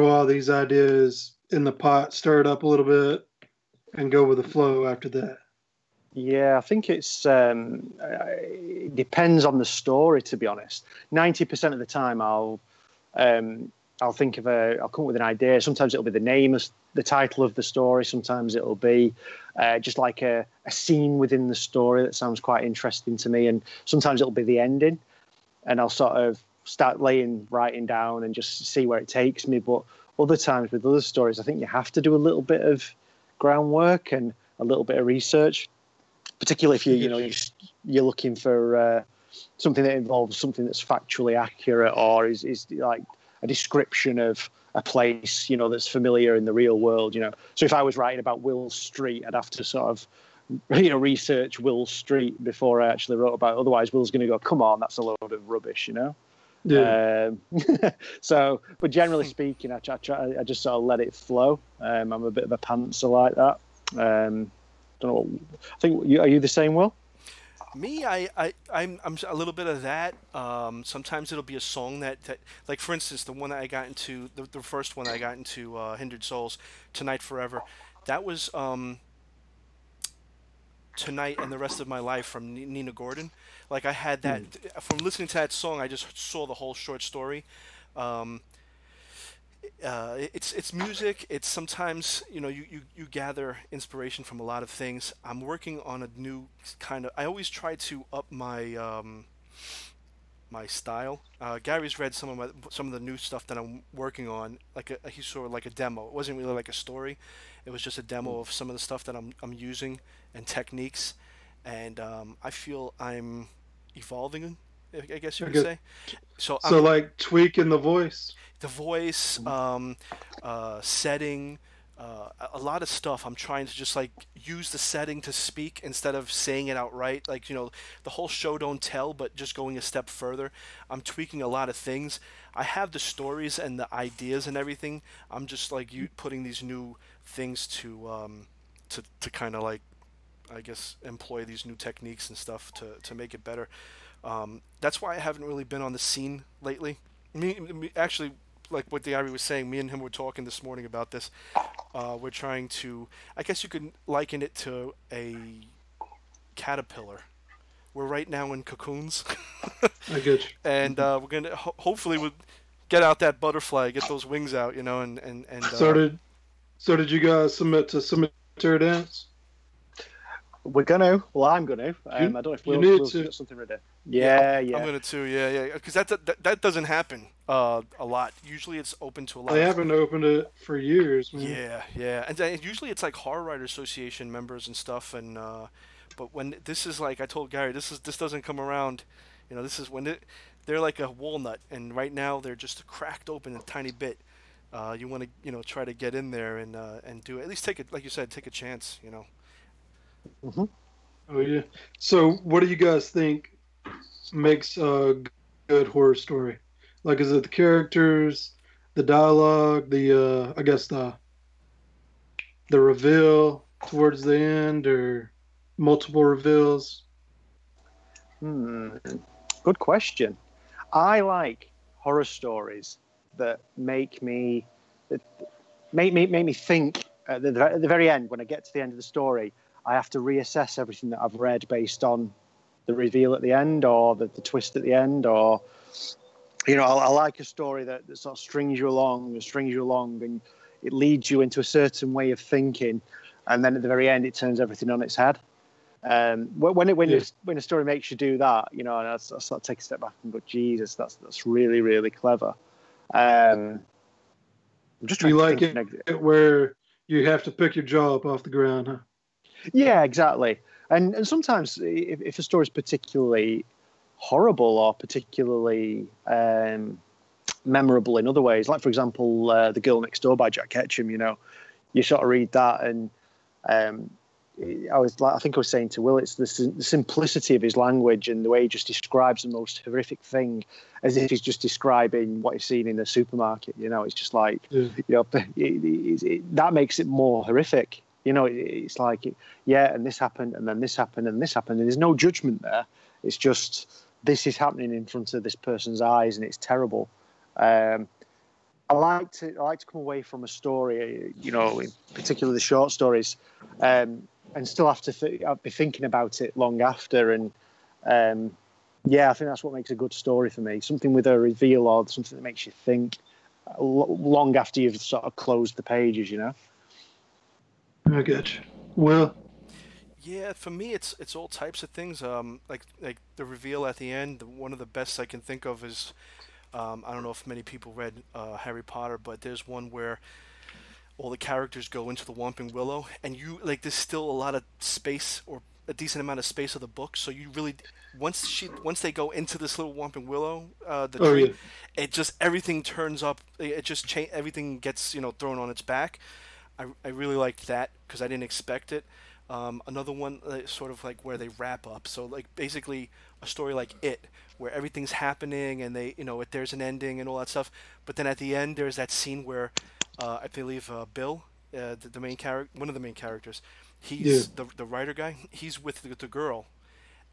all these ideas in the pot, stir it up a little bit, and go with the flow after that? Yeah, I think it depends on the story. To be honest, 90% of the time I'll think of I'll come up with an idea. Sometimes it'll be the name of the title of the story. Sometimes it'll be just like a scene within the story that sounds quite interesting to me. And sometimes it'll be the ending, and I'll sort of start writing down and just see where it takes me. But other times with other stories, I think you have to do a little bit of groundwork and a little bit of research, particularly if you're looking for something that involves something that's factually accurate or is like a description of a place, that's familiar in the real world, So if I was writing about Will Street, I'd have to sort of, research Will Street before I actually wrote about it. Otherwise, Will's going to go, come on, that's a load of rubbish, Yeah. So, but generally speaking, I just sort of let it flow. I'm a bit of a pantser like that. Don't know. I think are you the same, Will? Me, I'm a little bit of that. Sometimes it'll be a song that like for instance, the one that I got into, the first one I got into, Hindered Souls, Tonight Forever. That was Tonight and the Rest of My Life from Nina Gordon. Like I had that from listening to that song, I just saw the whole short story. Um, it's music. It's sometimes you gather inspiration from a lot of things. I'm working on a new kind of. I always try to up my style. Gary's read some of the new stuff that I'm working on. He saw like a demo. It wasn't really like a story. It was just a demo of some of the stuff that I'm using and techniques, and I feel I'm evolving. I guess you could say. So like tweaking the voice. The voice, setting, a lot of stuff. I'm trying to just like use the setting to speak instead of saying it outright. Like the whole show don't tell, but just going a step further. I'm tweaking a lot of things. I have the stories and the ideas and everything. I'm just like putting these new things to kind of like, I guess, employ these new techniques and stuff to make it better. That's why I haven't really been on the scene lately. Actually, like what Diary was saying, me and him were talking this morning about this. We're trying to, I guess you could liken it to a caterpillar. We're right now in cocoons. I get you. And we're going to, hopefully, we'll get out that butterfly, get those wings out, and So did you guys submit to Cemetery Dance? We're gonna. Well, I'm gonna. I don't know if Will's got something ready. Yeah. I'm gonna too. Yeah. Because that doesn't happen a lot. Usually, it's open to a lot. They haven't opened it for years, man. Yeah. And usually, it's like Horror Writer Association members and stuff. And but when this is like I told Gary, this doesn't come around. This is when they're like a walnut, and right now they're just cracked open a tiny bit. You want to try to get in there and do it. At least take it, like you said, take a chance. Mm-hmm. Oh yeah. So, what do you guys think makes a good horror story? Like, is it the characters, the dialogue, the I guess the reveal towards the end, or multiple reveals? Good question. I like horror stories that make me think at the very end. When I get to the end of the story, I have to reassess everything that I've read based on the reveal at the end or the twist at the end. Or, I like a story that sort of strings you along, and it leads you into a certain way of thinking. And then at the very end, it turns everything on its head. When a story makes you do that, and I sort of take a step back and go, Jesus, that's really, really clever. I'm just trying you to like think it where you have to pick your jaw up off the ground, huh? Yeah, exactly. And sometimes if a story is particularly horrible or particularly memorable in other ways, like for example, The Girl Next Door by Jack Ketchum, you sort of read that and I think I was saying to Will, it's the simplicity of his language and the way he just describes the most horrific thing as if he's just describing what he's seen in the supermarket. It's just like, that makes it more horrific. It's like, and this happened, and then this happened, and this happened, and there's no judgment there. It's just this is happening in front of this person's eyes, and it's terrible. Um, I like to come away from a story, in particular the short stories, and still have to I'll be thinking about it long after. And yeah, I think that's what makes a good story for me. Something with a reveal or something that makes you think long after you've sort of closed the pages. I get you. Well, Yeah, for me, it's all types of things. Like the reveal at the end. One of the best I can think of is I don't know if many people read Harry Potter, but there's one where all the characters go into the Whomping Willow, and you like there's still a lot of space or a decent amount of space of the book, so you really once they go into this little Whomping Willow, the oh tree, yeah, it just everything turns up. It just everything gets thrown on its back. I really liked that because I didn't expect it. Another one, sort of like where they wrap up. So like basically a story like It, where everything's happening and there's an ending and all that stuff. But then at the end, there's that scene where I believe Bill, the main character, one of the main characters, yeah, he's the writer guy. He's with the girl,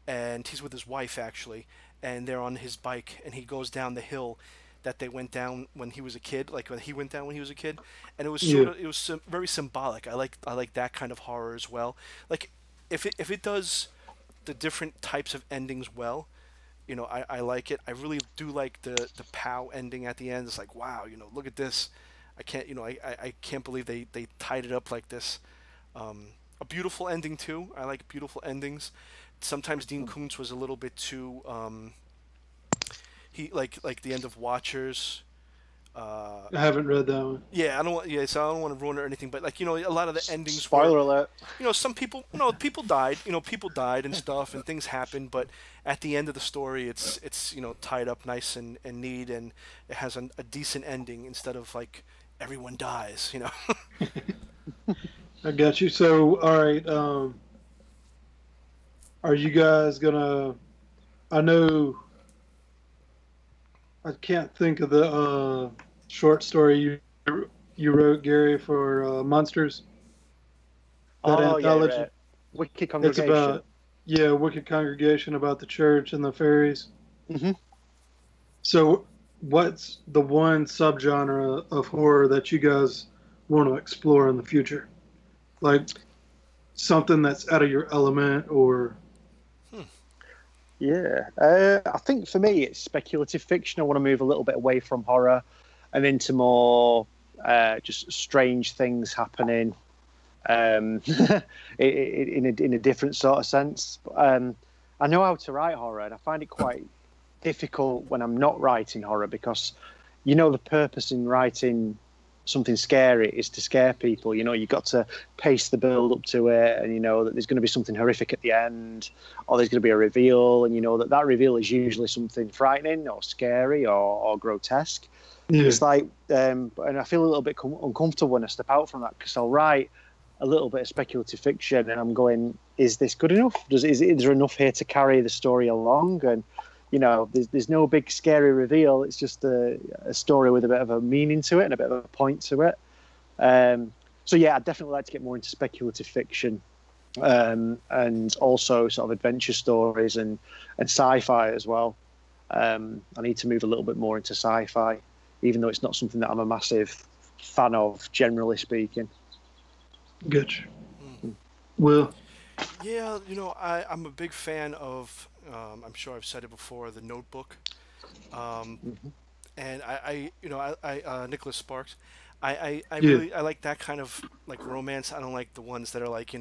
and he's with his wife actually, and they're on his bike, and he goes down the hill that they went down when he was a kid, like when he went down when he was a kid, and it was yeah. very symbolic. I like that kind of horror as well. Like if it does the different types of endings well, I like it. I really do like the pow ending at the end. It's like wow, look at this. I can't I can't believe they tied it up like this. A beautiful ending too. I like beautiful endings. Sometimes Dean Koontz was a little bit too he like the end of Watchers. Uh, I haven't read that one. yeah, I don't want. Yeah, so I don't want to ruin it or anything. But like a lot of the endings were, Spoiler alert. some people, people died. People died and stuff, and things happened. But at the end of the story, it's tied up nice and neat, and it has a decent ending instead of like everyone dies. I got you. So, all right. Are you guys gonna? I know I can't think of the short story you wrote, Gary, for Monsters. That Oh yeah, anthology. Wicked It's Congregation. about yeah, Wicked Congregation about the church and the fairies. Hmm. So, what's the one subgenre of horror that you guys want to explore in the future? Like something that's out of your element, or Hmm. Yeah, I think for me it's speculative fiction. I want to move a little bit away from horror and into more just strange things happening in a different sort of sense. I know how to write horror, and I find it quite difficult when I'm not writing horror because the purpose in writing something scary is to scare people. You've got to pace the build up to it, and that there's going to be something horrific at the end, or there's going to be a reveal, and that reveal is usually something frightening or scary or grotesque. yeah, It's like, and I feel a little bit uncomfortable when I step out from that because I'll write a little bit of speculative fiction, and I'm going, is this good enough? Is there enough here to carry the story along? And there's no big scary reveal. It's just a story with a bit of a meaning to it and a bit of a point to it. So yeah, I'd definitely like to get more into speculative fiction, and also sort of adventure stories and sci-fi as well. I need to move a little bit more into sci-fi, even though it's not something that I'm a massive fan of, generally speaking. good. Hmm. Well, Yeah, I'm a big fan of. I'm sure I've said it before. The Notebook. Um, Hmm. and Nicholas Sparks. I yeah, really I like that kind of like romance. I don't like the ones that are like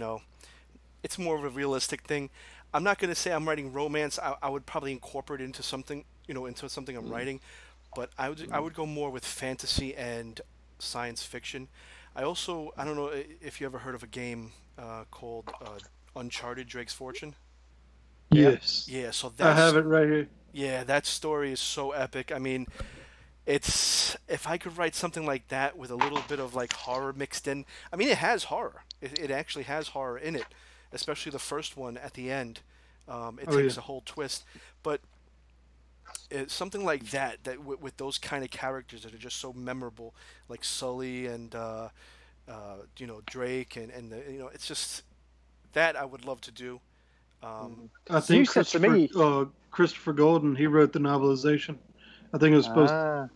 it's more of a realistic thing. I'm not gonna say I'm writing romance. I would probably incorporate it into something into something I'm writing, but I would go more with fantasy and science fiction. I don't know if you ever heard of a game called Uncharted Drake's Fortune. Yeah. yes, Yeah, so I have it right here. that story is so epic. I mean, it's if I could write something like that with a little bit of like horror mixed in. I mean, it has horror. It actually has horror in it, especially the first one at the end. It Oh yeah, takes a whole twist, but something like that with those kind of characters that are just so memorable, like Sully and Drake and it's just that I would love to do. I You think said to me, Christopher Golden, he wrote the novelization. I think it was supposed. ah,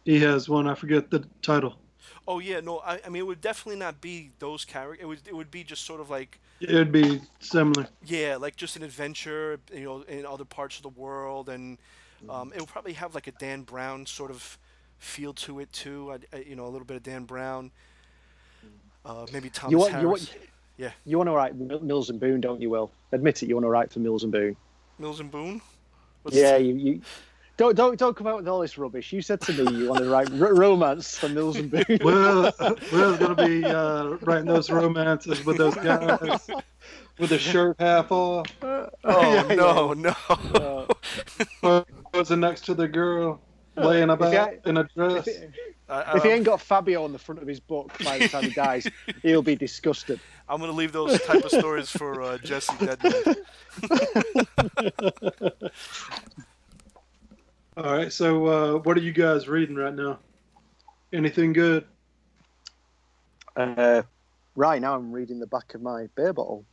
He has one. I forget the title. Oh yeah, no, I mean it would definitely not be those characters. It would be just sort of like, It'd be similar. yeah, like just an adventure, in other parts of the world, and it would probably have like a Dan Brown sort of feel to it too. A little bit of Dan Brown, maybe you Thomas want you Harris. want Yeah, you want to write Mills and Boone, don't you? Will admit it. You want to write for Mills and Boone. Mills and Boone. What's Yeah, you don't come out with all this rubbish. You said to me you want to write romance for Mills and Boone. Will's gonna be writing those romances with those guys with the shirt half off, Oh Yeah, no, yeah. no. posing next to the girl, laying If about he, in a dress. I, if he I'm, ain't got Fabio on the front of his book by the time he dies, he'll be disgusted. I'm gonna leave those type of stories for Jesse Deadman. All right, so what are you guys reading right now? Anything good? Right now, I'm reading the back of my beer bottle.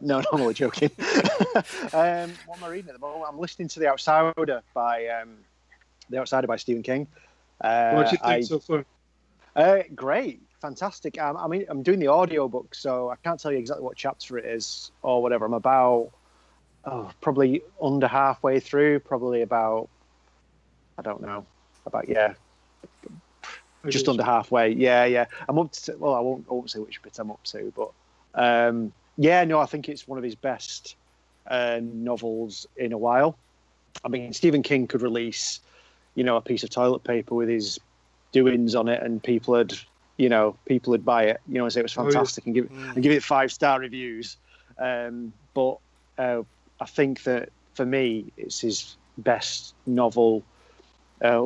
No, I'm only joking. What am I reading at the moment? I'm listening to The Outsider by Stephen King. What do you think so far? Great, fantastic. I'm doing the audiobook, so I can't tell you exactly what chapter it is or whatever. I'm about probably under halfway through. Probably about I don't know just under halfway. Yeah. I'm up to. Well, I won't say which bit I'm up to, but I think it's one of his best novels in a while. I mean, Stephen King could release, a piece of toilet paper with his doings on it, and people would buy it, and say it was fantastic and give it 5-star reviews. But I think that for me, it's his best novel. For a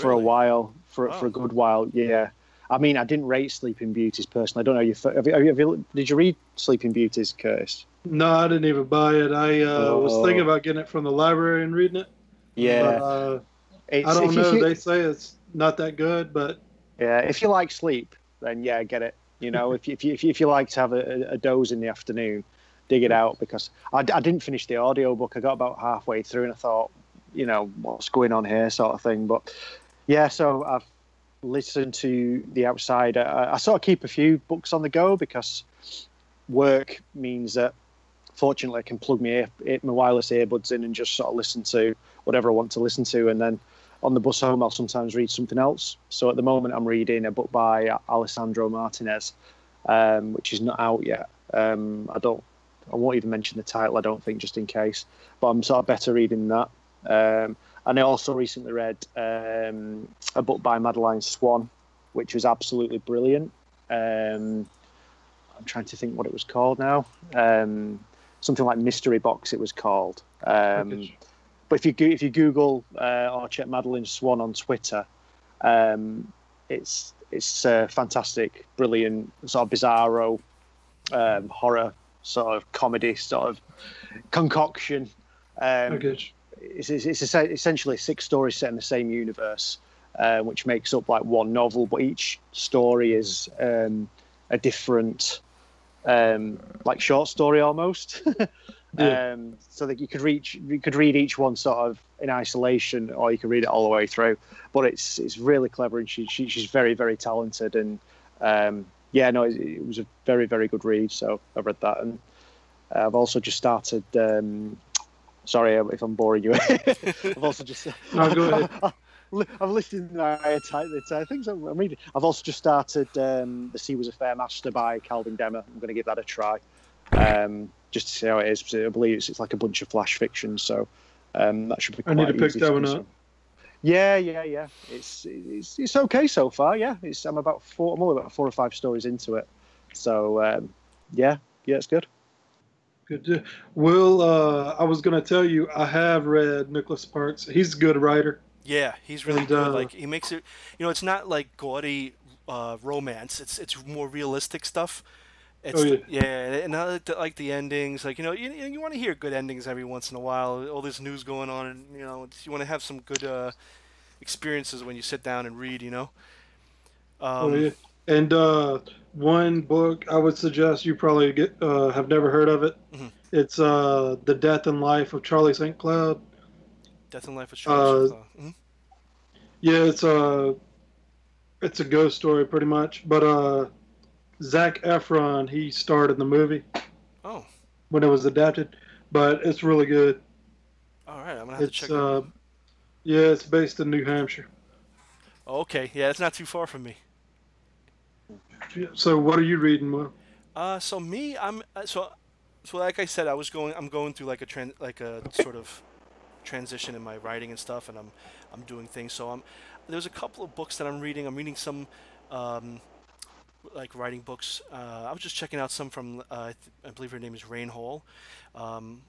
really? while, for a good while, yeah. I mean, I didn't rate Sleeping Beauties personally. I don't know. Did you read Sleeping Beauties, Curtis? No, I didn't even buy it. I was thinking about getting it from the library and reading it. Yeah, But, I don't know. They say it's not that good, but yeah. If you like sleep, then yeah, get it. If you like to have a doze in the afternoon, dig it out, because I didn't finish the audiobook. I got about halfway through and I thought, what's going on here, sort of thing. But yeah, so I've listened to The Outsider. I sort of keep a few books on the go because work means that, fortunately, I can plug my wireless earbuds in and just sort of listen to whatever I want to listen to, and then on the bus home I'll sometimes read something else. So at the moment I'm reading a book by Alessandro Martinez, which is not out yet. I won't even mention the title, I don't think, just in case, but I'm sort of better reading that. And I also recently read a book by Madeline Swan, which was absolutely brilliant. I'm trying to think what it was called now. Something like Mystery Box it was called. But if you Google or check Madeline Swan on Twitter, it's fantastic, brilliant, sort of bizarro horror, sort of comedy, sort of concoction. It's essentially 6 stories set in the same universe, which makes up like one novel, but each story is a different like short story almost. So that you could read each one sort of in isolation, or you could read it all the way through. But it's really clever, and she's very, very talented, and it was a very, very good read. So I've read that, and I've also just started. Sorry if I'm boring you. I've also just. No, go ahead. I've listened to things I'm reading. I've also just started The Sea Was a Fair Master by Calvin Demer. I'm going to give that a try, just to see how it is. I believe it's like a bunch of flash fiction, so that should be quite I need to pick easy that to one consume. up. Yeah. It's okay so far. Yeah, I'm only about 4 or 5 stories into it, so yeah, it's good. Good. Will, I was going to tell you, I have read Nicholas Sparks. He's a good writer. Yeah, he's really And, good. Like he makes it, it's not like gaudy romance. It's more realistic stuff. It's yeah. and I like the endings. Like you want to hear good endings every once in a while. All this news going on, and you want to have some good experiences when you sit down and read. Oh, yeah. And one book I would suggest you probably have never heard of it. Hmm. It's The Death and Life of Charlie St. Cloud. Death and Life of Charlie St. Uh, Cloud. Hmm. yeah, it's a ghost story pretty much. But Zac Efron, he starred in the movie Oh, when it was adapted. But it's really good. all right. I'm gonna have to It's check it out. yeah, it's based in New Hampshire. Oh, okay, yeah, it's not too far from me. Yeah, so what are you reading, Will? So me, so like I said, I'm going through like like a sort of transition in my writing and stuff, and I'm doing things. So there's a couple of books that I'm reading. I'm reading some um, like writing books. I was just checking out some from I believe her name is Rain Hall. Um,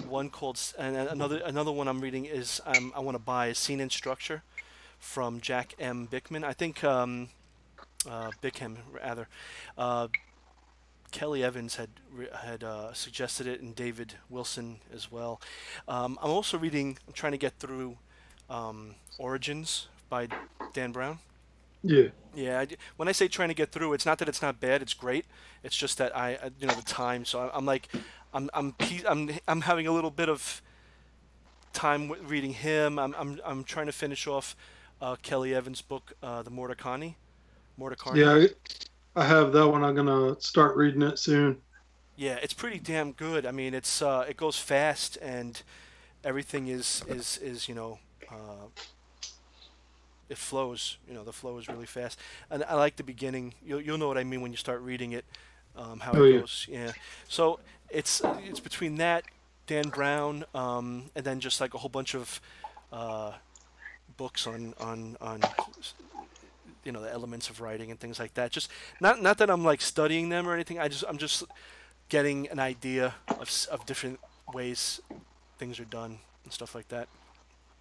One called and another one I'm reading is I want to buy Scene and Structure from Jack M. Bickman. I think Bickham rather. Uh, Kelly Evans had suggested it, and David Wilson as well. I'm also reading. I'm trying to get through Origins by Dan Brown. Yeah, Yeah, when I say trying to get through, it's not that it's not bad. It's great. It's just that the time. So I'm like, I'm having a little bit of time reading him. I'm trying to finish off Kelly Evans' book, The Mordecai. yeah, I have that one. I'm gonna start reading it soon. Yeah, it's pretty damn good. I mean, it goes fast and everything is it flows. The flow is really fast, and I like the beginning. You'll know what I mean when you start reading it, how Oh it yeah, goes. Yeah, so it's between that Dan Brown, and then just like a whole bunch of uh, books on the elements of writing and things like that. Just not that I'm like studying them or anything. I'm just getting an idea of different ways things are done and stuff like that.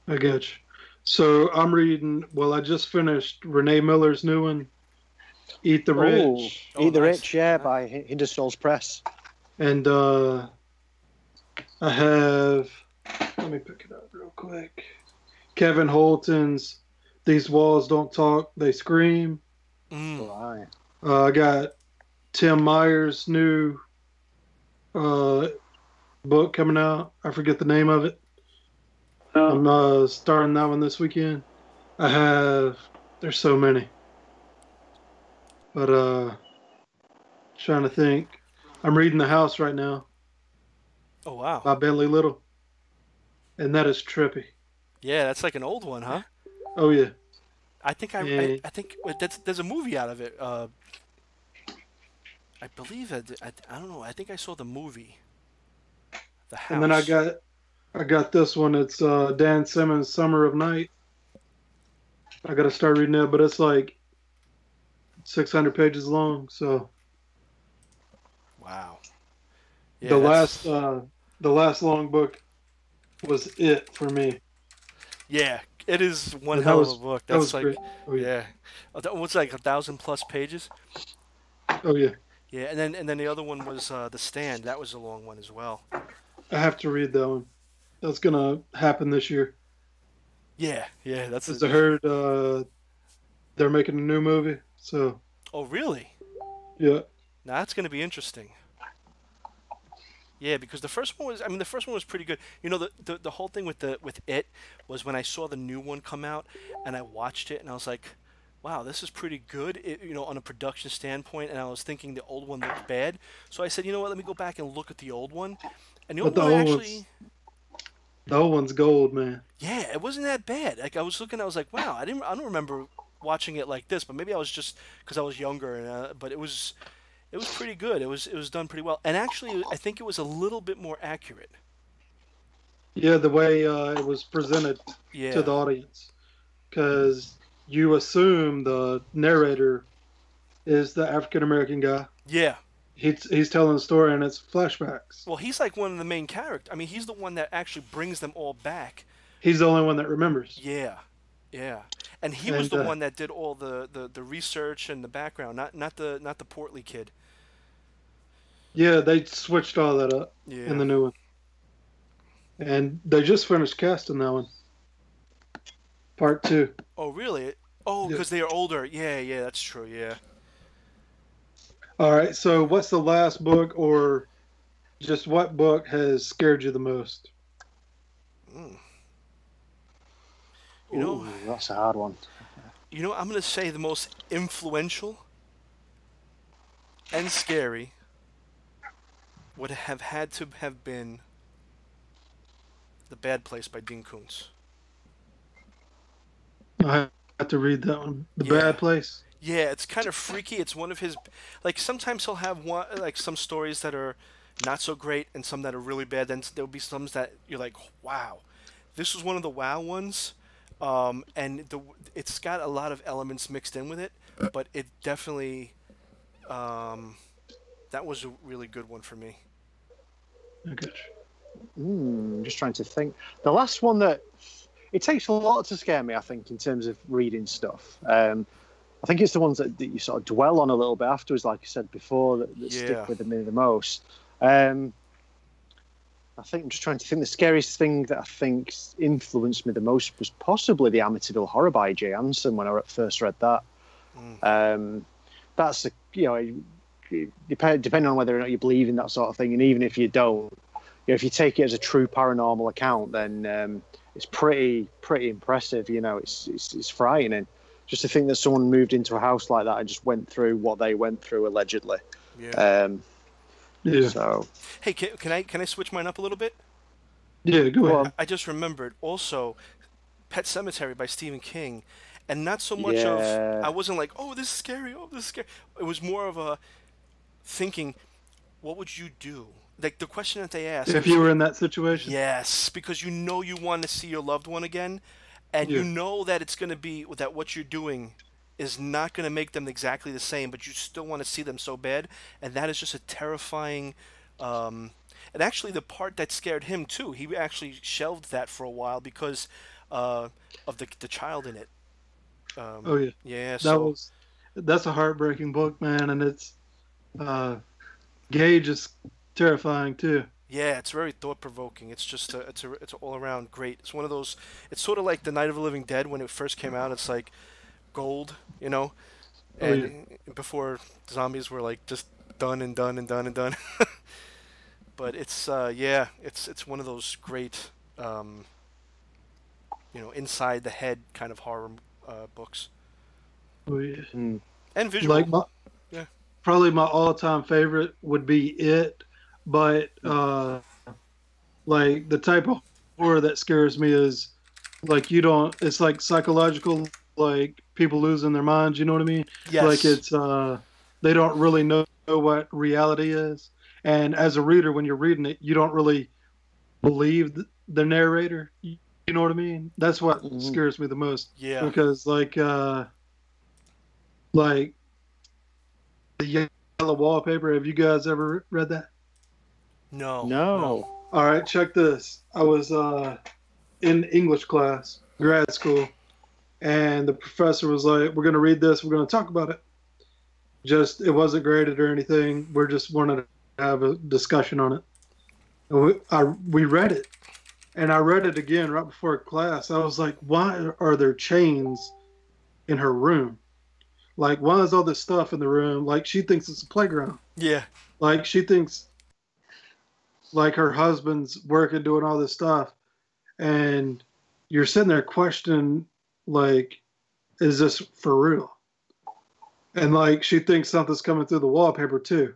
I get you. So I'm reading. Well, I just finished Renee Miller's new one, Eat the Oh, Rich, Oh, Eat the nice. Rich, yeah, Nice. by Hinderstalls Press. and I have. Let me pick it up real quick. Kevin Holton's "These Walls Don't Talk, They Scream." Mm. Right. I got Tim Meyer's new uh, book coming out. I forget the name of it. I'm starting that one this weekend. I have. There's so many, but trying to think. I'm reading The House right now Oh wow. by Bentley Little, and that is trippy. Yeah, that's like an old one, huh? Oh yeah, I think and, I think there's a movie out of it. I believe I don't know. I think I saw the movie, The and then I House. got this one. It's Dan Simmons' Summer of Night. I got to start reading it, but it's like 600 pages long. So Wow. the Yeah, last that's uh, the last long book was it for me, yeah. It is one and hell of a book. that That's was like great. Oh yeah, yeah. What's like 1,000 plus pages? oh yeah. Yeah, and then the other one was The Stand. That was a long one as well. I have to read that one. That's gonna happen this year. Yeah, yeah. That's As a. I heard, they're making a new movie. So Oh really? yeah, Now that's going to be interesting. Yeah, because the first one was pretty good. The whole thing with it was when I saw the new one come out and I watched it and I was like, wow, this is pretty good, on a production standpoint. And I was thinking the old one looked bad. So I said, you know what, let me go back and look at the old one. And the but old one actually, the old one's gold, man. yeah, it wasn't that bad. Like I was looking, I was like, wow, I don't remember watching it like this, but maybe I was just because I was younger. But it was pretty good. It was done pretty well, and actually, I think it was a little bit more accurate. Yeah, the way it was presented to Yeah, the audience, because you assume the narrator is the African American guy. yeah. He's telling the story, and it's flashbacks. Well, he's like one of the main characters. I mean, he's the one that actually brings them all back. He's the only one that remembers. Yeah, yeah. And he was And the one that did all the research and the background, not the portly kid. yeah, they switched all that up in Yeah. the new one, and they just finished casting that one, part two. Oh, really? Oh, Yeah, because they are older. Yeah, yeah, that's true. Yeah. All right. So, what's the last book, or just what book has scared you the most? Mm. You know, Ooh, that's a hard one. I'm gonna say the most influential and scary would have had to have been The Bad Place by Dean Koontz. I have to read that one. The Yeah. Bad Place. Yeah, it's kind of freaky. It's one of his, like sometimes he'll have one like some stories that are not so great and some that are really bad. Then there'll be some that you're like, wow, this was one of the wow ones, and it's got a lot of elements mixed in with it, but it definitely that was a really good one for me. Okay. I'm just trying to think. The last one that it takes a lot to scare me, I think, in terms of reading stuff. I think it's the ones that you sort of dwell on a little bit afterwards, like I said before, that Yeah. stick with me the most. I think I'm just trying to think. The scariest thing that I think influenced me the most was possibly the Amityville Horror by Jay Anson when I first read that. That's depending on whether or not you believe in that sort of thing, and even if you don't, if you take it as a true paranormal account, then it's pretty impressive. It's frightening. Just to think that someone moved into a house like that and just went through what they went through allegedly. Yeah. Yeah. So Hey, can I switch mine up a little bit? Yeah. Go ahead. I just remembered also Pet Cemetery by Stephen King, and not so much of Yeah. I wasn't like, oh, this is scary, oh, this is scary. It was more of a thinking, what would you do? Like the question that they asked. If you were in that situation. Yes, because you want to see your loved one again, and you Yeah. know that it's going to be that what you're doing is not going to make them exactly the same, but you still want to see them so bad, and that is just a terrifying. And actually, the part that scared him too, he actually shelved that for a while because of the child in it. Oh yeah. Yeah, That so was. That's a heartbreaking book, man, and it's Gage is terrifying too. yeah, it's very thought provoking. It's just it's all around great. It's one of those. It's sort of like the Night of the Living Dead when it first came out. It's like gold, Oh yeah. and before zombies were like just done and done and done and done. But it's yeah, it's one of those great inside the head kind of horror books Oh yeah. mm, and visual. Like Yeah. probably my all-time favorite would be It, but like the type of horror that scares me is like you don't. It's like psychological, like people losing their minds. You know what I mean? Yes. Like it's they don't really know what reality is, and as a reader, when you're reading it, you don't really believe the narrator. You know what I mean? That's what scares me the most. Yeah. Because like the yellow wallpaper. Have you guys ever read that? No. no. All right, check this. I was in English class, grad school, and the professor was like, "We're going to read this. We're going to talk about it." Just it wasn't graded or anything. We're just wanted to have a discussion on it. And we read it, and I read it again right before class. I was like, "Why are there chains in her room? Like, why is all this stuff in the room? Like, she thinks it's a playground. Yeah. Like, she thinks." Like her husband's working doing all this stuff, and you're sitting there questioning, like, is this for real? And like she thinks something's coming through the wallpaper too.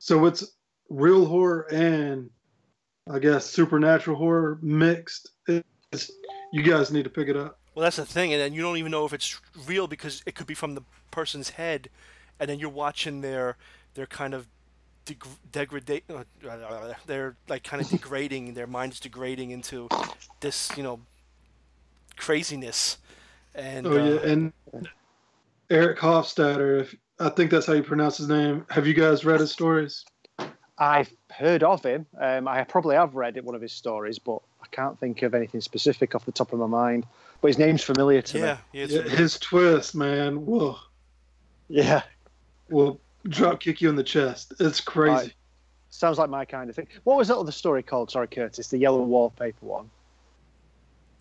So it's real horror and I guess supernatural horror mixed. You guys need to pick it up. Well, that's the thing, and then you don't even know if it's real because it could be from the person's head, and then you're watching their kind of degradate. They're like kind of degrading. Their minds degrading into this, craziness. And Oh yeah, and Eric Hofstadter, if I think that's how you pronounce his name. Have you guys read his stories? I've heard of him. I probably have read one of his stories, but I can't think of anything specific off the top of my mind. But his name's familiar to me. yeah, His twist, man, will Yeah. Drop kick you in the chest. It's crazy. Right. Sounds like my kind of thing. What was that other story called? Sorry, Curtis, the yellow wallpaper one.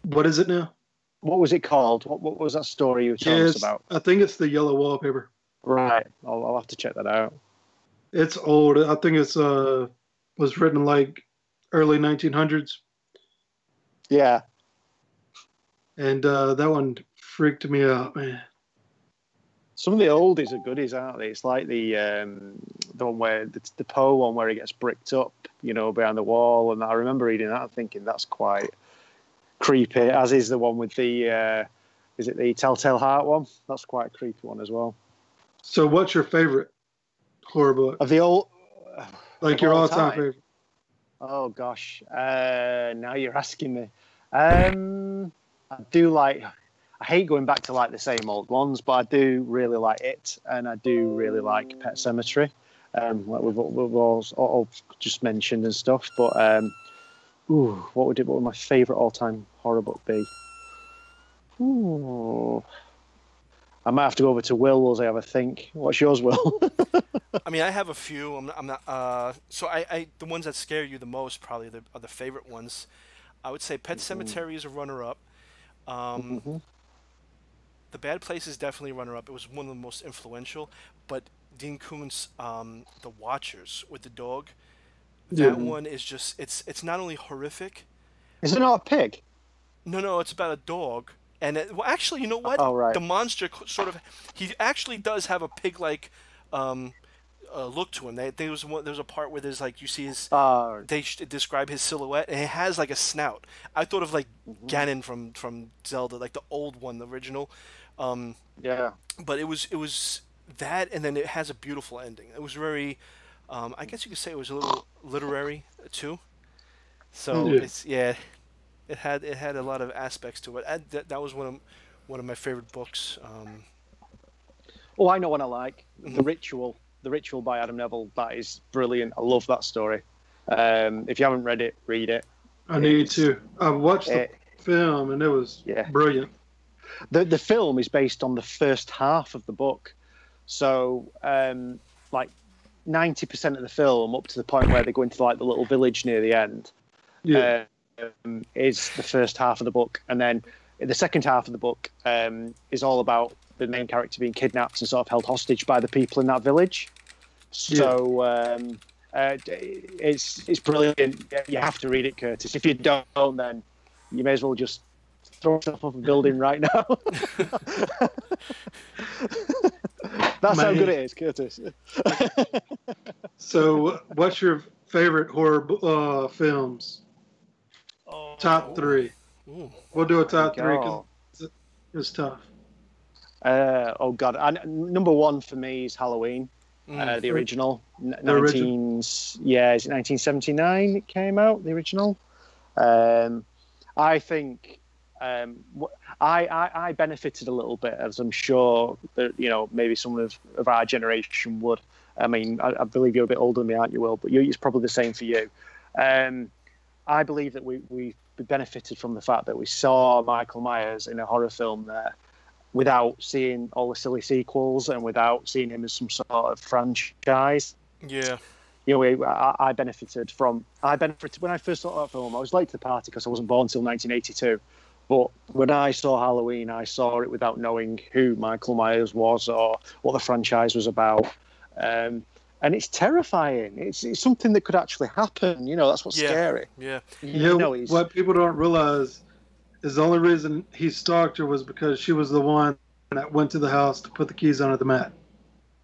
What is it now? What was it called? What was that story you were telling us about? I think it's the yellow wallpaper. Right. I'll have to check that out. It's old. I think it's was written like early 1900s, Yeah. and that one freaked me out, man. Some of the oldies are goodies, aren't they? It's like the one where the Poe one where he gets bricked up, behind the wall, and I remember reading that and thinking that's quite creepy. As is the one with the is it the Telltale Heart one? That's quite a creepy one as well. So, what's your favorite horror book? Of the old, Like your all-time favorite? Oh gosh, now you're asking me. I do like. I hate going back to like the same old ones, but I do really like It, and I do really like Pet Sematary, like we've all just mentioned and stuff. But what would my favourite all-time horror book be? Ooh. I might have to go over to Will as I have a think. What's yours, Will? I mean, I have a few. I'm not. So I the ones that scare you the most probably are the favorite ones. I would say Pet Sematary is a runner-up. The Bad Place is definitely a runner-up. It was one of the most influential. But Dean Koontz, The Watchers with the dog, that one is just it's not only horrific. Is it not a pig? No, it's about a dog. And well, actually, you know what? Oh, right. The monster sort of he actually does have a pig-like look to him. There's a part where there's like you see his they describe his silhouette, and it has like a snout. I thought of like Ganon from Zelda, like the old one, the original. Yeah. But it was that, and then it has a beautiful ending. It was very, I guess you could say it was a little literary too. So it had a lot of aspects to it. That was one of my favorite books. Oh, I know one I like. The Ritual. The Ritual by Adam Neville. That is brilliant. I love that story. If you haven't read it, read it. I need to. I watched the film, and it was brilliant. The film is based on the first half of the book. So, like 90% of the film, up to the point where they go into like the little village near the end, is the first half of the book. And then the second half of the book is all about the main character being kidnapped and sort of held hostage by the people in that village. So it's brilliant. You have to read it, Curtis. If you don't, then you may as well just throw yourself off a building right now. That's how good it is, Curtis. So, what's your favorite horror films? Top three. Ooh. We'll do a top three because it's tough. Oh God! Number one for me is Halloween, the original. Is it 1979? It came out, the original. I think I benefited a little bit, as I'm sure that maybe someone of our generation would. I mean, I believe you're a bit older than me, aren't you, Will? But it's probably the same for you. I believe that we benefited from the fact that we saw Michael Myers in a horror film there, without seeing all the silly sequels and without seeing him as some sort of franchise. Yeah. I benefited when I first saw that film. I was late to the party because I wasn't born until 1982. But when I saw Halloween, I saw it without knowing who Michael Myers was or what the franchise was about. And it's terrifying. It's something that could actually happen. That's what's scary. Yeah. What people don't realize is the only reason he stalked her was because she was the one that went to the house to put the keys under the mat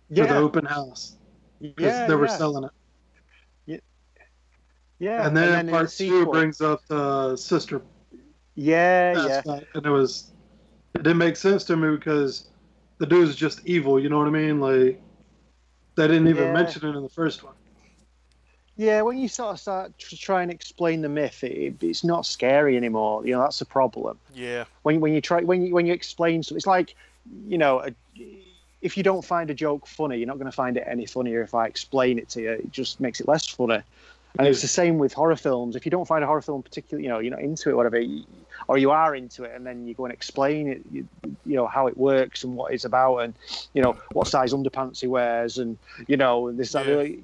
for the open house. Because they were selling it. Yeah. And then part two brings up the sister. Yeah. And it didn't make sense to me because the dude's just evil, you know what I mean? Like, they didn't even mention it in the first one. Yeah, when you sort of start to try and explain the myth, it's not scary anymore. That's the problem. Yeah. When you explain something, it's like, if you don't find a joke funny, you're not going to find it any funnier if I explain it to you. It just makes it less funny. And it's the same with horror films. If you don't find a horror film particularly, you're not into it, whatever, or you are into it, and then you go and explain it, how it works and what it's about, and what size underpants he wears, and this that.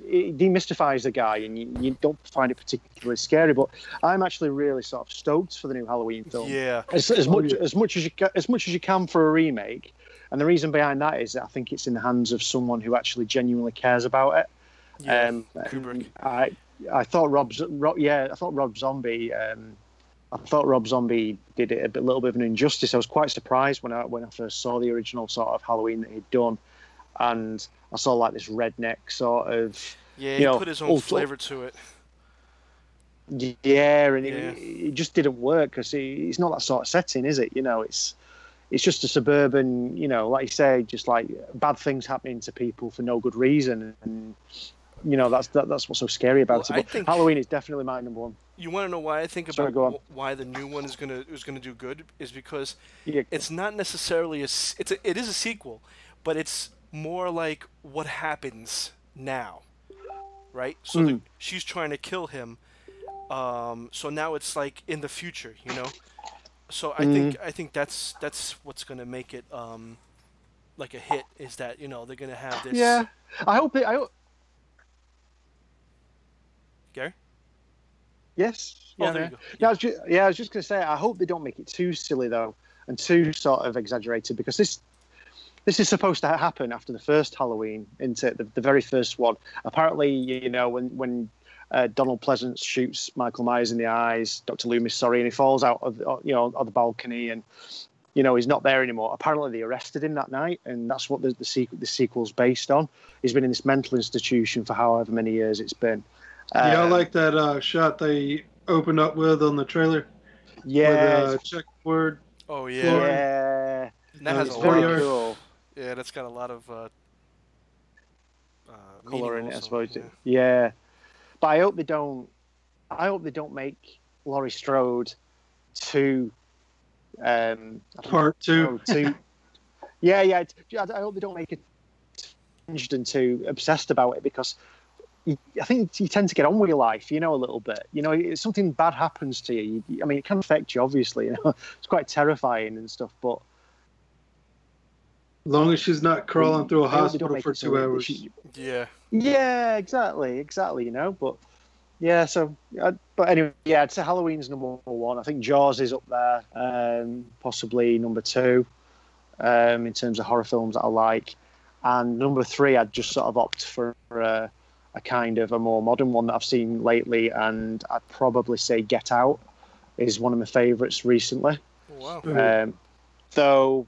It demystifies the guy, and you don't find it particularly scary. But I'm actually really sort of stoked for the new Halloween film. Yeah. As much as you can for a remake. And the reason behind that is that I think it's in the hands of someone who actually genuinely cares about it. Yeah, Kubrick. I thought I thought Rob Zombie. I thought Rob Zombie did it a little bit of an injustice. I was quite surprised when I first saw the original sort of Halloween that he'd done, and I saw like this redneck sort of, Yeah, you he know, put his own flavor to it. yeah, and Yeah. it just didn't work because it's not that sort of setting, is it? You know, it's just a suburban, you know, like you say, just like bad things happening to people for no good reason, and you know that's what's so scary about Well, it. But Halloween is definitely my number one. You want to know why I think Sorry, about go on. why the new one is gonna do good is because Yeah. it's not necessarily it is a sequel, but it's more like what happens now, right? So she's trying to kill him, so now it's like in the future, you know. So I think that's what's gonna make it like a hit is that you know they're gonna have this. Yeah, I hope it. Gary? Yes. Oh, Yeah, there yeah. you go. Yeah, I was just going to say, I hope they don't make it too silly though, and too sort of exaggerated, because this is supposed to happen after the first Halloween, isn't it? The very first one. Apparently, you know, when Donald Pleasance shoots Michael Myers in the eyes, Dr. Loomis, sorry, and he falls out of of the balcony, and you know he's not there anymore. Apparently, they arrested him that night, and that's what the sequel's based on. He's been in this mental institution for however many years it's been. Yeah, I like that shot they opened up with on the trailer. Yeah, With checkerboard. Oh yeah. Flooring. yeah. That has It's a very lot of, cool. yeah, that's got a lot of Color in meaning it, I also, suppose. yeah. Yeah, but I hope they don't. I hope they don't make Laurie Strode too. Part 2. Yeah. I hope they don't make it tinged and too obsessed about it, because I think you tend to get on with your life, you know, a little bit. You know, if something bad happens to you, I mean, it can affect you, obviously. You know, it's quite terrifying and stuff, but As long as she's not crawling through a I hope they don't hospital make for it so 2 that hours. Yeah. Yeah, exactly. You know, but yeah. So, but anyway, yeah. I'd say Halloween's number one. I think Jaws is up there, possibly number two, in terms of horror films that I like. And number three, I'd just sort of opt for a kind of a more modern one that I've seen lately, and I'd probably say Get Out is one of my favourites recently. Oh, wow. Though,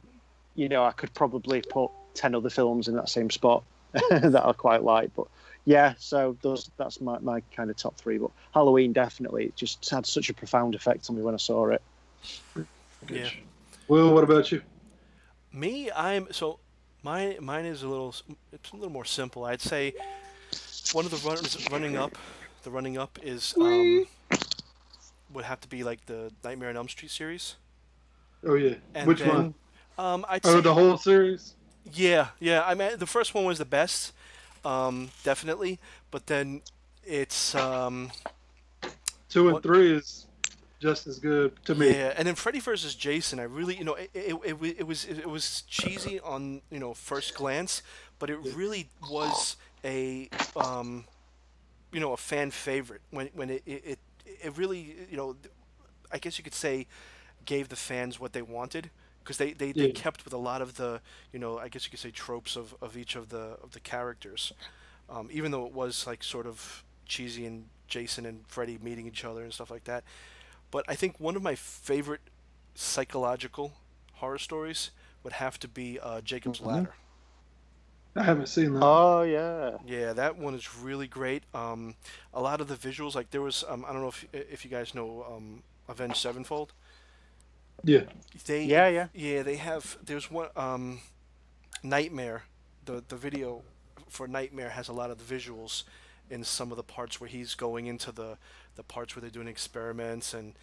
you know, I could probably put 10 other films in that same spot that I quite like. But yeah, so that's my kind of top three. But Halloween, definitely, it just had such a profound effect on me when I saw it. Yeah. Will, what about you? Me, mine is a little more simple. I'd say one of the running up is would have to be like the Nightmare on Elm Street series. Oh yeah. And Which then, one? I'd Oh, say the whole series? yeah. I mean, the first one was the best, definitely. But then it's 2 what- and 3 is just as good to me. yeah, and then Freddy vs. Jason. I really, it was cheesy on first glance, but it really was a a fan favorite when it really I guess you could say gave the fans what they wanted because they Yeah. kept with a lot of the I guess you could say tropes of each of the characters, even though it was like sort of cheesy and Jason and Freddy meeting each other and stuff like that. But I think one of my favorite psychological horror stories would have to be Jacob's Ladder. I haven't seen that. Oh yeah. Yeah, that one is really great. A lot of the visuals, like there was, I don't know if you guys know Avenged Sevenfold. Yeah. Yeah, they have. There's one Nightmare. The video for Nightmare has a lot of the visuals in some of the parts where he's going into the parts where they're doing experiments, and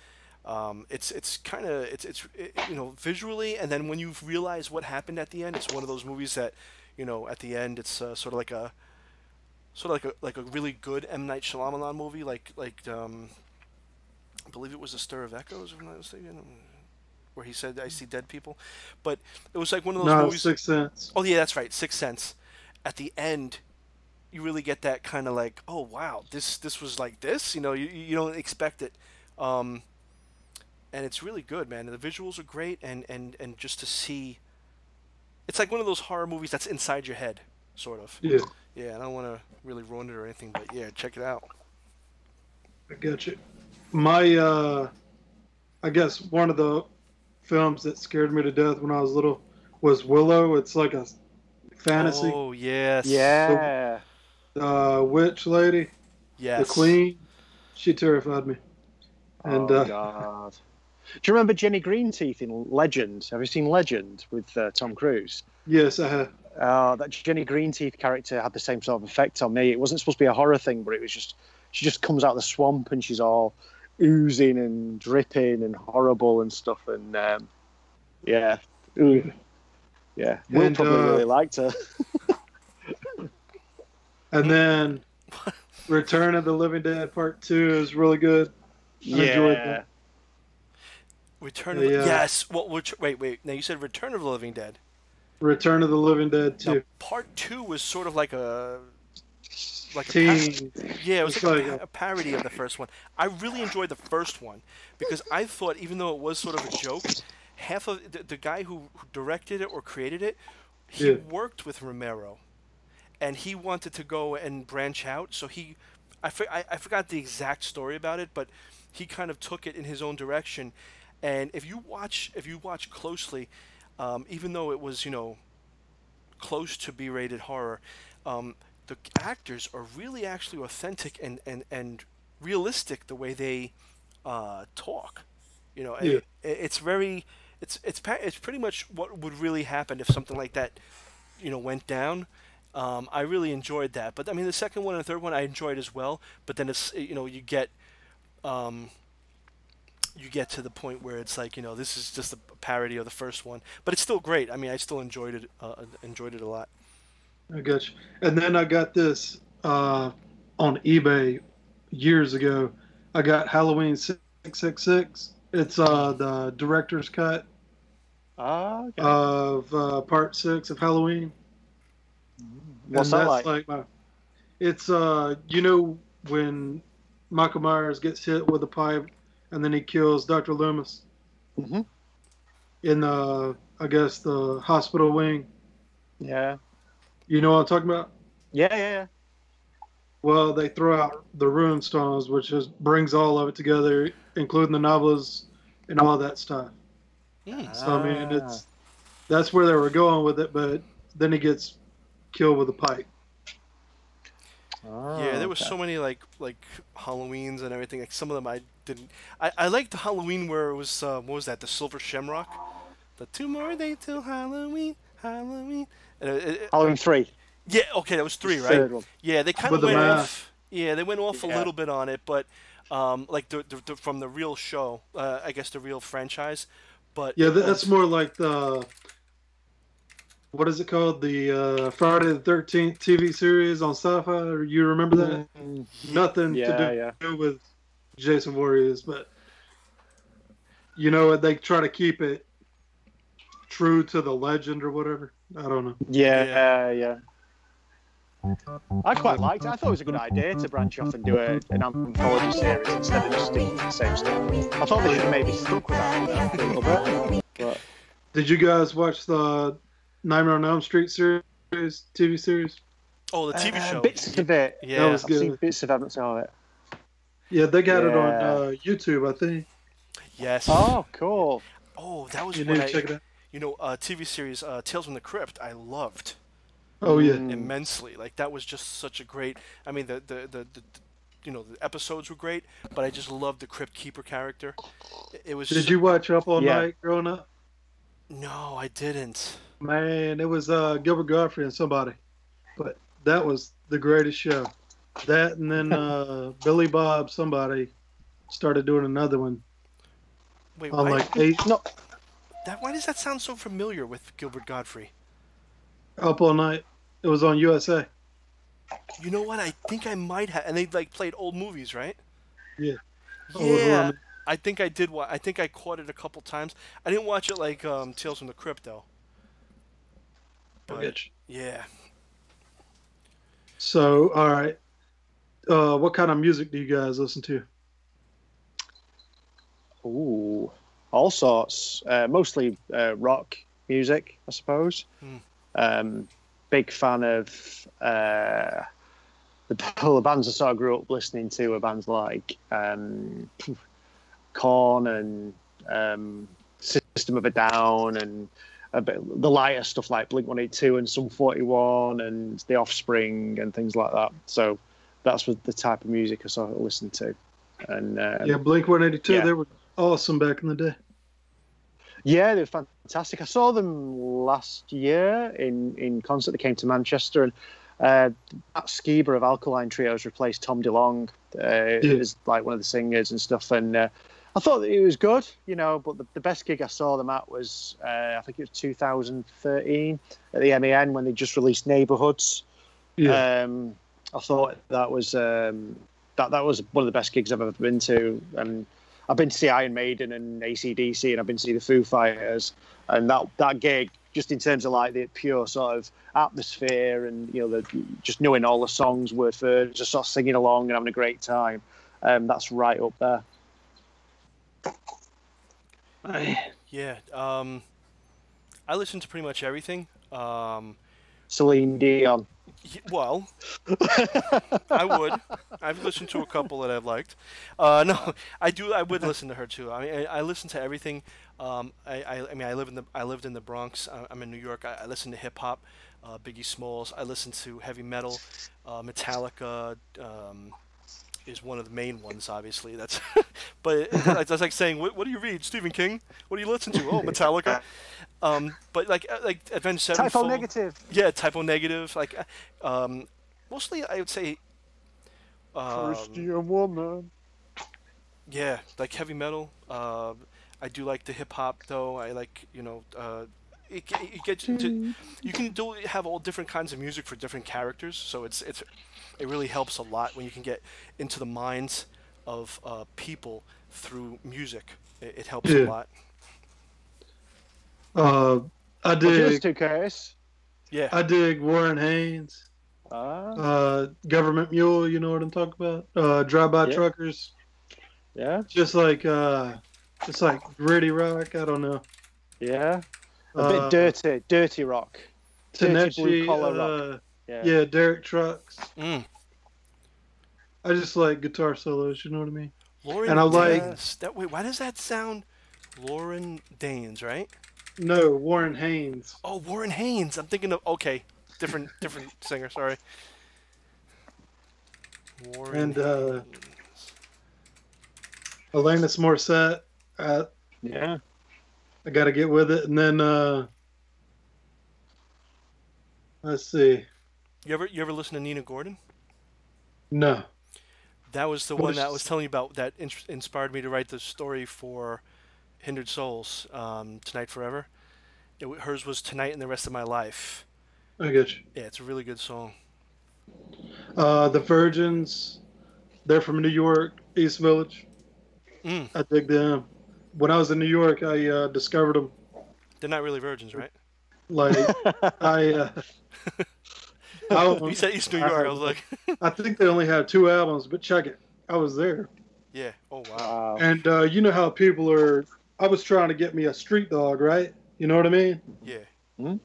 it's kind of visually, and then when you realize what happened at the end, it's one of those movies that at the end it's sort of like a really good M. Night Shyamalan movie, like I believe it was A Stir of Echoes, if I'm not mistaken, where he said I see dead people, but it was like one of those No, movies. Sixth Sense. Oh yeah, that's right, Sixth Sense. At the end, you really get that kind of like, oh wow, this was like this, you don't expect it, and it's really good, man. The visuals are great, and just to see It's like one of those horror movies that's inside your head, sort of. Yeah, Yeah, I don't want to really ruin it or anything, but yeah, check it out. I get you. My, I guess one of the films that scared me to death when I was little was Willow. It's like a fantasy. Oh yes, Yeah. The witch lady, the yes. queen, she terrified me. And Oh God. Do you remember Jenny Greenteeth in Legend? Have you seen Legend with Tom Cruise? yes, I have. That Jenny Greenteeth character had the same sort of effect on me. It wasn't supposed to be a horror thing, but it was just she just comes out of the swamp and she's all oozing and dripping and horrible and stuff. And yeah, ooh, yeah, Will And, probably really liked her. And then Return of the Living Dead Part 2 is really good. I enjoyed Yeah, that. Return of Yeah. yes. Well, wait. Now you said Return of the Living Dead. Return of the Living Dead Now, 2. part two was sort of like a Teen. yeah, it was It's like like a parody of the first one. I really enjoyed the first one because I thought, even though it was sort of a joke, half of the guy who directed it or created it, he Yeah. worked with Romero, and he wanted to go and branch out. So I forgot the exact story about it, but he kind of took it in his own direction. And if you watch closely, even though it was close to B-rated horror, the actors are really actually authentic and realistic the way they talk. Yeah. It's very it's pretty much what would really happen if something like that went down. I really enjoyed that, but I mean the second one and the third one I enjoyed as well. But then it's you get to the point where it's like this is just a parody of the first one, but it's still great. I mean I still enjoyed it a lot. I got you. And then I got this on eBay years ago. I got Halloween 666. It's the director's cut okay. of Part 6 of Halloween. What's And that that's like? it's when Michael Myers gets hit with a pipe and then he kills Dr. Loomis Mm-hmm. in I guess the hospital wing. Yeah. You know what I'm talking about? Yeah. Well, they throw out the rune stones, which just brings all of it together, including the novels and all that stuff. So I mean, that's where they were going with it, but then he gets killed with a pipe. Yeah, there was so many like Halloweens and everything. Like some of them I didn't. I liked the Halloween where it was what was that? The Silver Shamrock. The 2 more days till Halloween, Halloween. And Halloween 3. yeah, okay, that was 3, right? Third one. Yeah, they kind With of the went mask. off. Yeah, they went off a Yeah. little bit on it, but like the from the real show, I guess the real franchise. But Yeah, it that's was- more like the what is it called? The Friday the 13th TV series on Sci-Fi. Or you remember that? Nothing Yeah, to do with Jason Voorhees, but they try to keep it true to the legend or whatever. I don't know. Yeah. I quite liked it. I thought it was a good idea to branch off and do an anthology series instead of just sticking to the same stuff. I thought they should have maybe stuck with that a little bit. But Did you guys watch the Nightmare on Elm Street series, TV series? oh, the TV show. bits of it. Yeah. That was I've seen good. bits of evidence of it. Yeah, they got it Yeah. on YouTube, I think. Yes. Oh, cool. Oh, that was You when need to check it out. TV series Tales from the Crypt. I loved Oh yeah. immensely. Like that was just such a great. I mean, the the episodes were great, but I just loved the Crypt Keeper character. It was. Did you watch Up All Yeah. Night growing up? No, I didn't. Man, it was Gilbert Godfrey and somebody, but that was the greatest show. That and then Billy Bob somebody started doing another one Wait, on why, like 8 why does that sound so familiar with Gilbert Godfrey? Up All Night. It was on USA. You know what? I think I might have. And they like played old movies, right? Yeah. Old Yeah. horror. I think I did. I think I caught it a couple times. I didn't watch it like Tales from the Crypt though. I get you. Yeah. So, all right. What kind of music do you guys listen to? Ooh, all sorts. Mostly rock, music, I suppose. Big fan of the bands I sort of grew up listening to were bands like Korn and System of a Down, and a bit the lighter stuff like Blink-182 and Sum 41 and The Offspring and things like that. So that's the type of music I sort of listened to. And yeah, Blink-182, yeah. they were awesome back in the day. Yeah, they were fantastic. I saw them last year in concert. They came to Manchester, and Matt Skiba of Alkaline Trios replaced Tom DeLonge as like one of the singers and stuff. And I thought that it was good, you know. But the best gig I saw them at was I think it was 2013 at the MEN when they just released Neighbourhoods. Yeah. I thought that was that was one of the best gigs I've ever been to, and I've been to see Iron Maiden and AC/DC, and I've been to see the Foo Fighters, and that gig, just in terms of like the pure sort of atmosphere and, you know, just knowing all the songs word for word, just sort of singing along and having a great time, that's right up there. Yeah. I listen to pretty much everything. Celine Dion. Well, I would. I've listened to a couple that I've liked. No, I do. I would listen to her too. I mean, I listen to everything. I mean, I lived in the Bronx. I'm in New York. I listen to hip hop, Biggie Smalls. I listen to heavy metal. Metallica is one of the main ones, obviously. That's, but that's like saying, what do you read? Stephen King. What do you listen to? Oh, Metallica. But like Avenged Sevenfold. Typo Negative. Yeah, Typo Negative. Like, mostly I would say. Christian Woman. Yeah, like heavy metal. I do like the hip hop though. I like, you know, it gets into, you can have all different kinds of music for different characters. So it really helps a lot when you can get into the minds of people through music. It helps a lot. I dig. Too, Curtis. Yeah. I dig Warren Haynes. Government Mule. You know what I'm talking about? Drive-by truckers. Yeah. Just like gritty rock. I don't know. Yeah. A bit dirty rock. Tenacious, blue collar rock. Yeah, Derek Trucks. Mm. I just like guitar solos. You know what I mean? Lauren and I Danes. Wait, why does that sound? Lauren Danes, right? No, Warren Haynes. Oh, Warren Haynes. I'm thinking of different singer. Sorry. Warren Haynes. Alanis Morissette. Yeah. I got to get with it, and then let's see. You ever listen to Nina Gordon? No. That was the one that I was telling you about that inspired me to write the story for Hindered Souls, Tonight Forever. Hers was Tonight and the Rest of My Life. I get you. Yeah, it's a really good song. The Virgins, they're from New York, East Village. Mm. I dig them. When I was in New York, I discovered them. They're not really virgins, right? Like, you said East New York. I was like, I think they only had 2 albums, but check it. I was there. Yeah. Oh, wow. And you know how people are. I was trying to get me a street dog, right? You know what I mean? Yeah.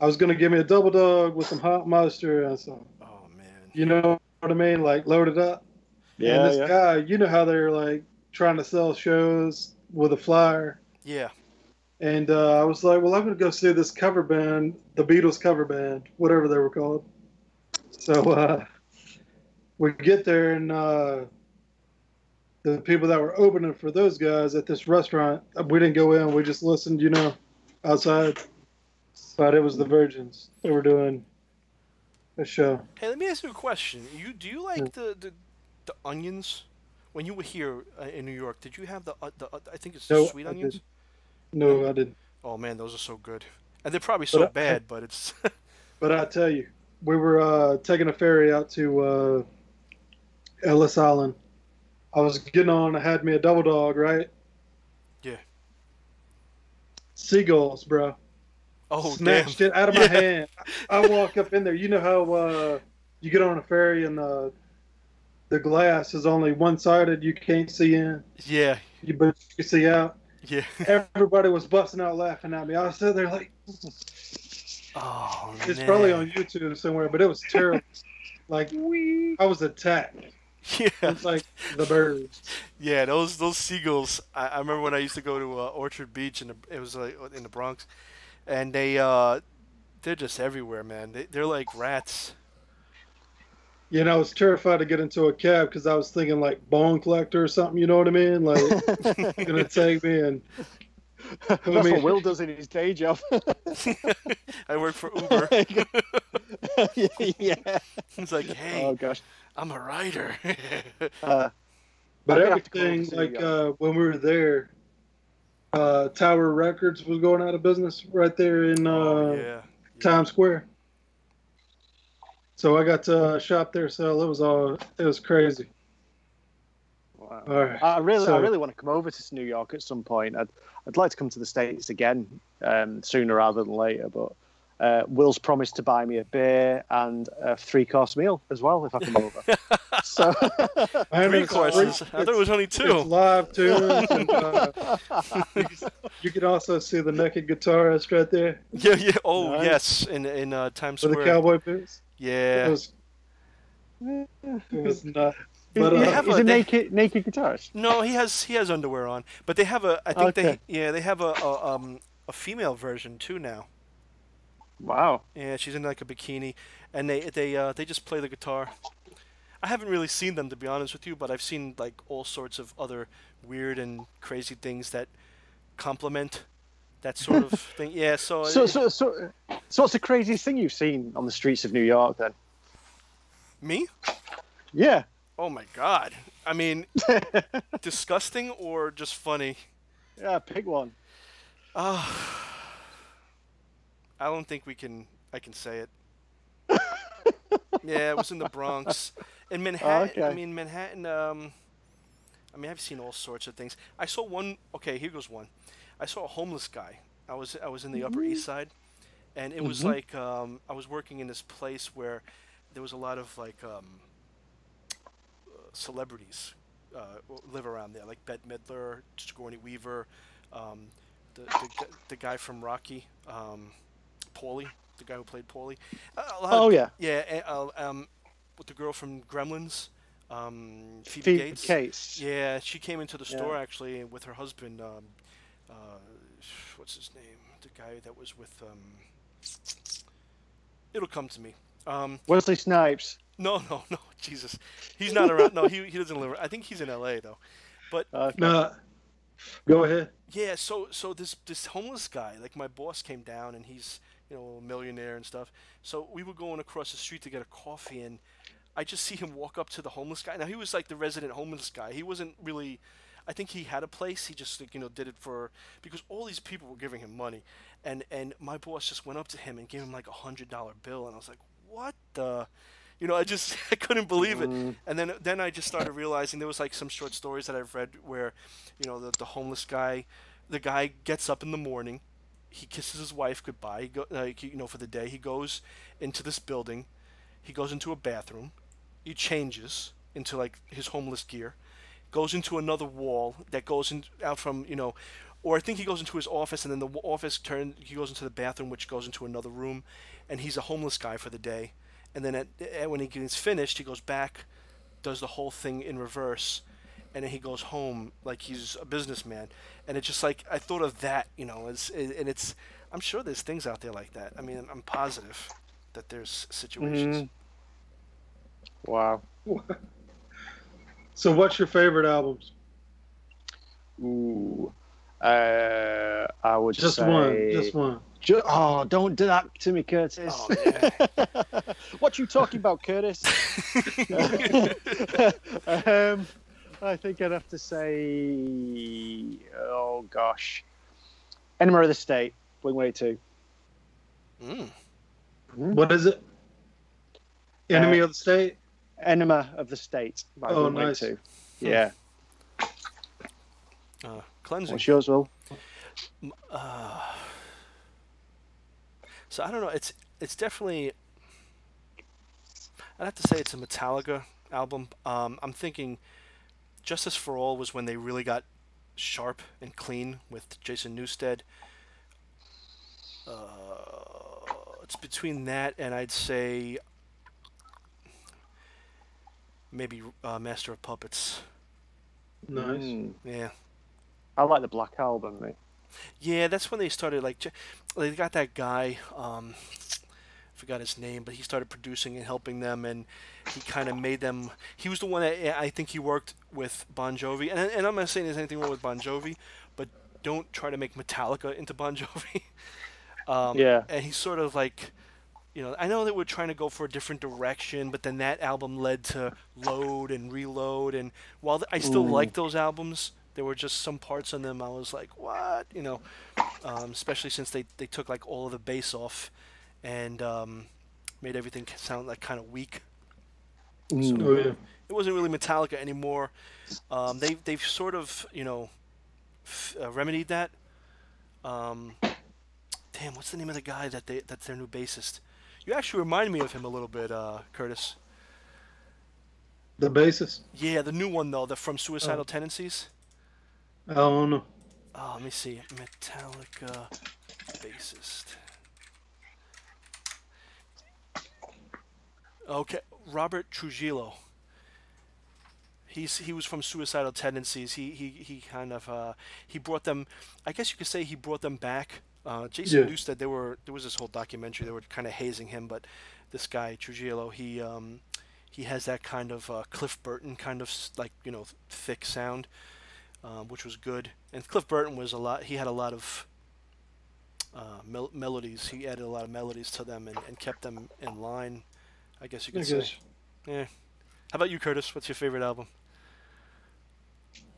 I was going to give me a double dog with some hot mustard and some. Oh, man. You know what I mean? Like, loaded up. Yeah. And this guy, you know how they're like trying to sell shows with a flyer. Yeah. And I was like, well, I'm going to go see this cover band, the Beatles cover band, whatever they were called. So we get there, and the people that were opening for those guys at this restaurant, we didn't go in. We just listened, you know, outside. But it was the Virgins. They were doing a show. Hey, let me ask you a question. Do you like the onions? When you were here in New York, did you have the I think it's the sweet onions? Didn't. No, I didn't. Oh man, those are so good. And they're probably so bad, but it's. But I tell you, we were taking a ferry out to Ellis Island. I was getting on. I had me a double dog, right? Yeah. Seagulls, bro. Oh, snatched damn. it out of my hand. I walk up in there. You know how you get on a ferry and the glass is only one-sided. You can't see in. Yeah. But you can see out. Yeah. Everybody was busting out laughing at me. I was sitting there like, Oh it's probably man. on YouTube somewhere, but it was terrible. Like Wee. I was attacked. Yeah. It's like the birds. Yeah, those seagulls. I remember when I used to go to Orchard Beach, and it was like in the Bronx, and they're just everywhere, man. They're like rats. You know, I was terrified to get into a cab because I was thinking like bone collector or something. You know what I mean? Like gonna take me and put That's me. what Will does in his day job. I work for Uber. Yeah. It's like, hey, Oh gosh. I'm a writer. Uh, But I'm gonna have to come over everything to like you. when we were there, Tower Records was going out of business right there in Oh yeah, yeah. Times Square. So I got to shop there. So it was crazy. Wow. All right. I So really want to come over to New York at some point. I'd like to come to the States again sooner rather than later. But Will's promised to buy me a beer and a 3-course meal as well if I come over. So and Three it's free. courses. I thought it was only It's two. live tunes, and you can also see the naked guitarist right there Yeah, yeah. Oh Nice. yes, in Times with the Square. cowboy boots. It Yeah. was it was nuts. But They have he's a a they, naked guitarist. no, he has underwear on, but they have a. I think Okay. they have a female version too now. Wow. Yeah, she's in like a bikini, and they just play the guitar. I haven't really seen them to be honest with you, but I've seen like all sorts of other weird and crazy things that complement that sort of thing. Yeah, so So what's the craziest thing you've seen on the streets of New York then? me? Yeah. Oh my God. I mean, disgusting or just funny? Yeah, pick one. Uh, I don't think I can say it. Yeah, it was in the Bronx. In Oh, Manhattan, I okay. mean Manhattan, I mean I've seen all sorts of things. I saw one, okay, here goes one. I saw a homeless guy. I was in the Upper East Side, and it was Mm-hmm. like I was working in this place where there was a lot of like celebrities live around there, like Bette Midler, Sigourney Weaver, um, the guy from Rocky, Paulie, the guy who played Paulie. A lot of Oh yeah. yeah, with the girl from Gremlins, Phoebe Phoebe Gates. Cates. Yeah, she came into the Yeah. store actually with her husband. Uh, what's his name? The guy that was with. It'll come to me. Wesley Snipes. No, no, no. Jesus, he's not around. No, he doesn't live. I think he's in L.A. though. But Okay. no, go ahead. yeah, so this homeless guy, like my boss came down and he's a millionaire and stuff. So we were going across the street to get a coffee and I just see him walk up to the homeless guy. Now he was like the resident homeless guy. He wasn't really. I think he had a place. He just like, did it for because all these people were giving him money, and my boss just went up to him and gave him like $100 bill, and I was like, what the. I just I couldn't believe it, Mm. and then I just started realizing there was like some short stories that I've read where, the homeless guy, the guy gets up in the morning, he kisses his wife goodbye, for the day. He goes into this building, he goes into a bathroom, he changes into like his homeless gear, goes into another wall that goes in out from or I think he goes into his office and then the office he goes into the bathroom which goes into another room, and he's a homeless guy for the day, and then when he gets finished he goes back, does the whole thing in reverse, and then he goes home like he's a businessman, and it's just like I thought of that, and it's I'm sure there's things out there like that. I mean, I'm positive that there's situations. Mm. Wow. So, what's your favorite albums? Ooh. I would Just say one. Just one. Oh, don't do that to me, Curtis. Oh man. What you talking about, Curtis? I think I'd have to say, oh gosh, Enema of the State, Blink 182. Mm. What is it? Enemy of the State? Enema of the State by Oh, Blink nice. 182. Yeah. Cleansing. What's yours, Will? So I don't know. It's definitely. I'd have to say it's a Metallica album. I'm thinking, Justice for All was when they really got sharp and clean with Jason Newsted. It's between that and I'd say maybe Master of Puppets. Nice. Yeah. I like the Black Album, mate. Yeah, that's when they started like they got that guy forgot his name, but he started producing and helping them, and he kind of made them. He was the one that I think he worked with Bon Jovi, and I'm not saying there's anything wrong with Bon Jovi, but don't try to make Metallica into Bon Jovi. Yeah. And he's sort of like, I know that we're trying to go for a different direction, but then that album led to Load and Reload, and while I still like those albums, there were just some parts on them I was like, what, especially since they took like all of the bass off and made everything sound like kind of weak. So Oh yeah. it wasn't really Metallica anymore. They've sort of remedied that. Damn, what's the name of the guy that's their new bassist? You actually remind me of him a little bit, Curtis. The bassist. Yeah, the new one though, the from Oh, Suicidal Tendencies. I don't know. Oh, let me see, Metallica bassist. Okay, Robert Trujillo. He was from Suicidal Tendencies. He kind of he brought them. I guess you could say he brought them back. Jason Yeah. Newsted. There was this whole documentary. They were kind of hazing him, but this guy Trujillo, he has that kind of Cliff Burton kind of like thick sound, which was good. And Cliff Burton was a lot. He had a lot of melodies. He added a lot of melodies to them and kept them in line. I guess you I could say. guess. Yeah. How about you, Curtis? What's your favorite album?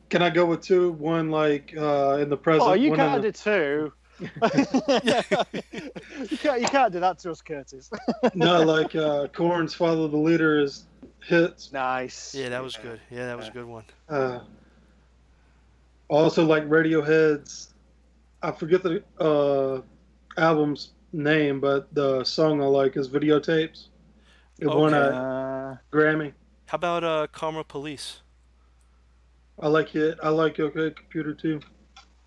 Can I go with two? One like in the Oh, present. you One in can't the do two. You can't do that to us, Curtis. no, like Korn's "Follow the Leader" is hits. Nice. Yeah, that was good. Yeah, that was a good one. Uh, Also like Radiohead's. I forget the album's name, but the song I like is "Videotapes." It won Okay. a Grammy. How about Karma Police? I like it. I like OK Computer too.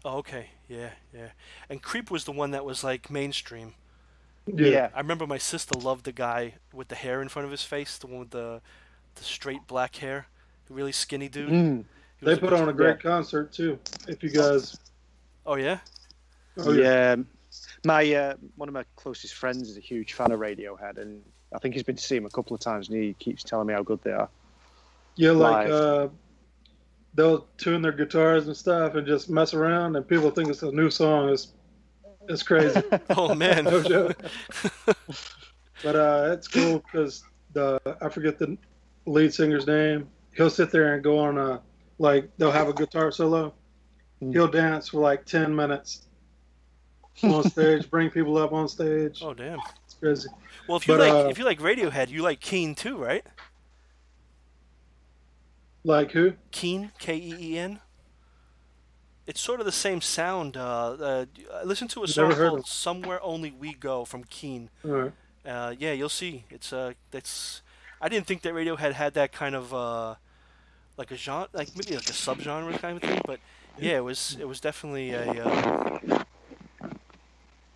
Oh, okay. Yeah, yeah. And Creep was the one that was like mainstream. Yeah. I remember my sister loved the guy with the hair in front of his face, the one with the straight black hair, the really skinny dude. Mm. He They was put on a great concert too. If you guys, Oh yeah. oh yeah, Yeah. My one of my closest friends is a huge fan of Radiohead, and I think he's been to see him a couple of times, and he keeps telling me how good they are. yeah, like Live. they'll tune their guitars and stuff and just mess around, and people think it's a new song. It's crazy. Oh man. No joke. But it's cool because I forget the lead singer's name. He'll sit there and go on like they'll have a guitar solo. He'll dance for like 10 minutes on stage, bring people up on stage. Oh damn. It's crazy. Well, if you But if you like Radiohead, you like Keen too, right? like who? Keen, Keen. It's sort of the same sound. I listened to a song Never heard called of. "Somewhere Only We Go" from Keen. All right. Yeah, you'll see. It's that's. I didn't think that Radiohead had that kind of like a genre, like maybe like a subgenre kind of thing. But yeah, it was definitely a.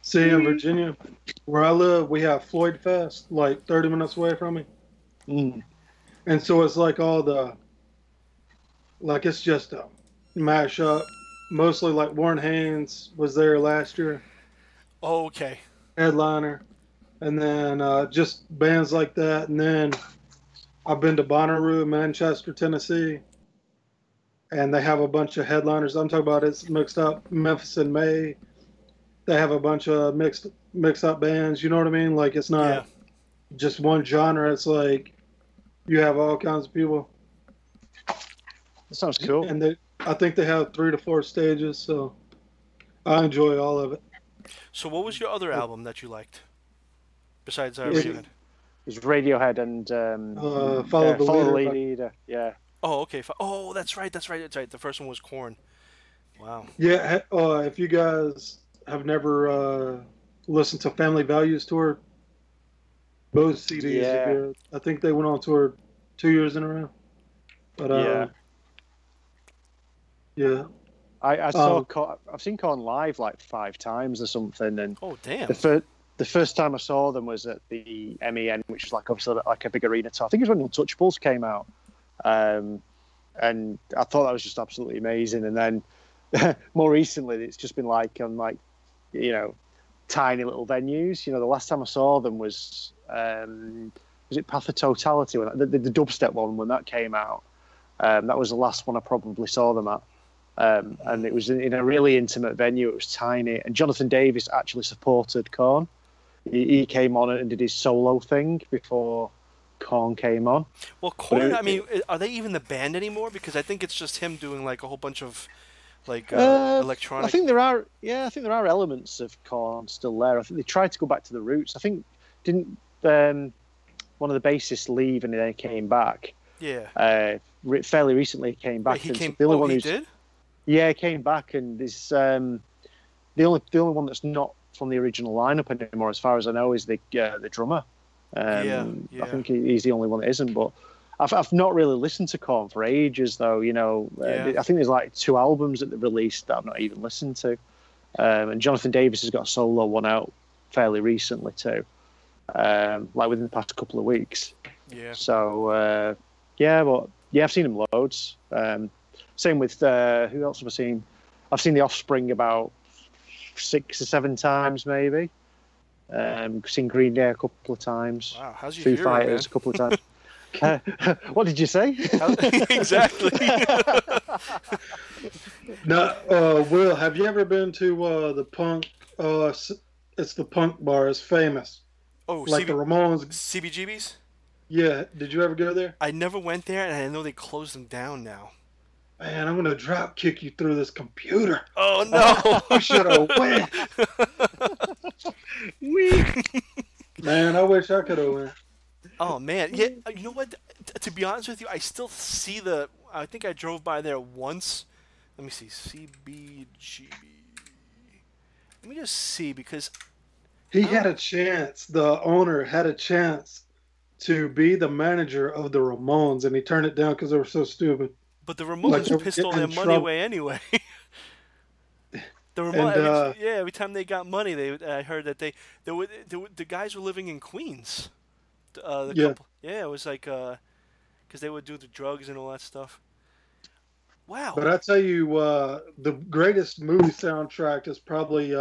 See, in Virginia, where I live, we have Floyd Fest, like 30 minutes away from me. Mm. And so it's like like it's just a mashup. Mostly like Warren Haynes was there last year, Oh, okay. headliner. And then just bands like that. And then I've been to Bonnaroo, Manchester, Tennessee. And they have a bunch of headliners. I'm talking about it's mixed up. Memphis in May. They have a bunch of mixed up bands. You know what I mean? Like it's Yeah. not just one genre. It's like you have all kinds of people. That sounds cool. And I think they have 3 to 4 stages. So I enjoy all of it. So, what was your other album that you liked besides Yeah. Radiohead? It's Radiohead and Follow the Follow the Leader. Leader. Yeah. Oh, okay. Oh, that's right. That's right. That's right. The first one was Corn. Wow. Yeah, if you guys have never listened to Family Values Tour, both CDs Yeah. are good. I think they went on tour 2 years in a row. But Yeah. yeah, I saw I've seen Korn live like 5 times or something, and Oh, damn. the first time I saw them was at the MEN, which was like obviously like a big arena tour. I think it was when Untouchables came out, and I thought that was just absolutely amazing. And then more recently, it's just been like on like tiny little venues. The last time I saw them was it Path of Totality when the dubstep one when that came out. That was the last one I probably saw them at. And it was in a really intimate venue. It was tiny. And Jonathan Davis actually supported Korn. He came on and did his solo thing before Korn came on. Well, Korn, I mean, are they even the band anymore? Because I think it's just him doing like a whole bunch of like electronic. I think there are elements of Korn still there. I think they tried to go back to the roots. I think didn't one of the bassists leave and then he came back. Yeah. Fairly recently he came back. Wait, The only one he who's, did? Yeah, he came back, and there's the only one that's not from the original lineup anymore, as far as I know, is the drummer. Yeah. I think he's the only one that isn't. But I've not really listened to Korn for ages, though. I think there's like 2 albums that they've released that I've not even listened to. And Jonathan Davis has got a solo one out fairly recently too, like within the past couple of weeks. Yeah. So I've seen him loads. Same with who else have I seen? I've seen The Offspring about 6 or 7 times, maybe. Seen Green Day a couple of times. Wow, how's your Foo hearing, Fighters a couple of times. What did you say? Exactly. Now, Will, have you ever been to the punk? It's the punk bar. It's famous. Oh, like the Ramones. CBGB's? Yeah. Did you ever go there? I never went there, and I know they closed them down now. Man, I'm gonna drop kick you through this computer. Oh no! You should have went. Man, I wish I could have went. Oh man, yeah. You know what? To be honest with you, I still see the. I think I drove by there once. Let me see, CBGB. Let me just see because he had a chance. The owner had a chance to be the manager of the Ramones, and he turned it down because they were so stupid. But the Ramones pissed all their money away anyway. The Ramones, every time they got money, I heard that the guys were living in Queens. Couple, it was like because they would do the drugs and all that stuff. Wow. But I tell you, the greatest movie soundtrack is probably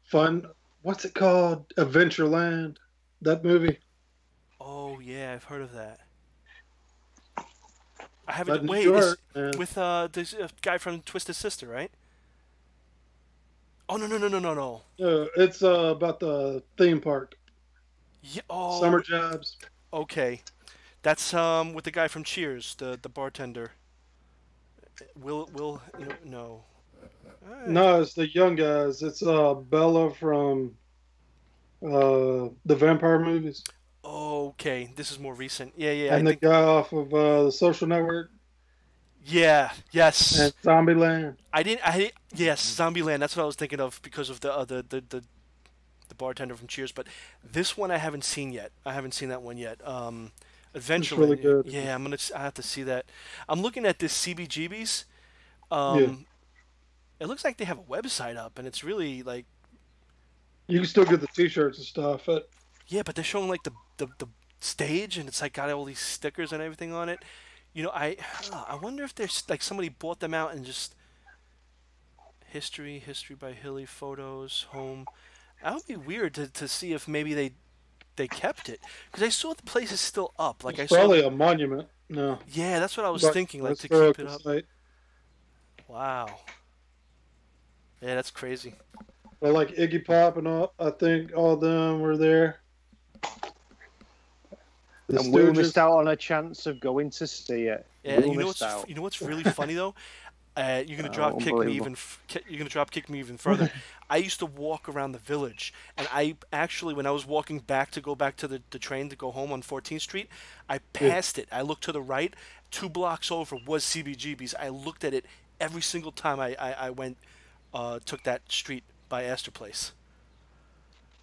fun. What's it called? Adventureland. That movie. Oh yeah, I've heard of that. I haven't. Wait, with this guy from Twisted Sister, right? Oh no. It's about the theme park. Yeah. Oh. Summer Jobs. Okay, that's with the guy from Cheers, the bartender. Will no. No, it's the young guys. It's Bella from the vampire movies. Okay, this is more recent. Yeah. And the guy off of the Social Network. Yeah. Yes. And Zombieland. Yes, Zombieland. That's what I was thinking of because of the bartender from Cheers. But this one I haven't seen yet. I haven't seen that one yet. Adventureland. It's really good. Yeah, I have to see that. I'm looking at this CBGB's. It looks like they have a website up, and it's really like. You can still get the T-shirts and stuff. Yeah, but they're showing like the stage, and it's like got all these stickers and everything on it. I wonder if there's like somebody bought them out and just history by Hilly photos home. That would be weird to see if maybe they kept it because I saw the place is still up. Like it's probably a monument. No. Yeah, that's what I was thinking. Like to keep it up. Site. Wow. Yeah, that's crazy. Well, like Iggy Pop and all, I think all of them were there. And we missed out on a chance of going to see it. Yeah, you know what's really funny though? You're gonna drop kick me even. You're gonna drop kick me even further. I used to walk around the village, and I actually, when I was walking back to the train to go home on 14th Street, I passed it. I looked to the right. 2 blocks over was CBGB's. I looked at it every single time I went, took that street by Astor Place.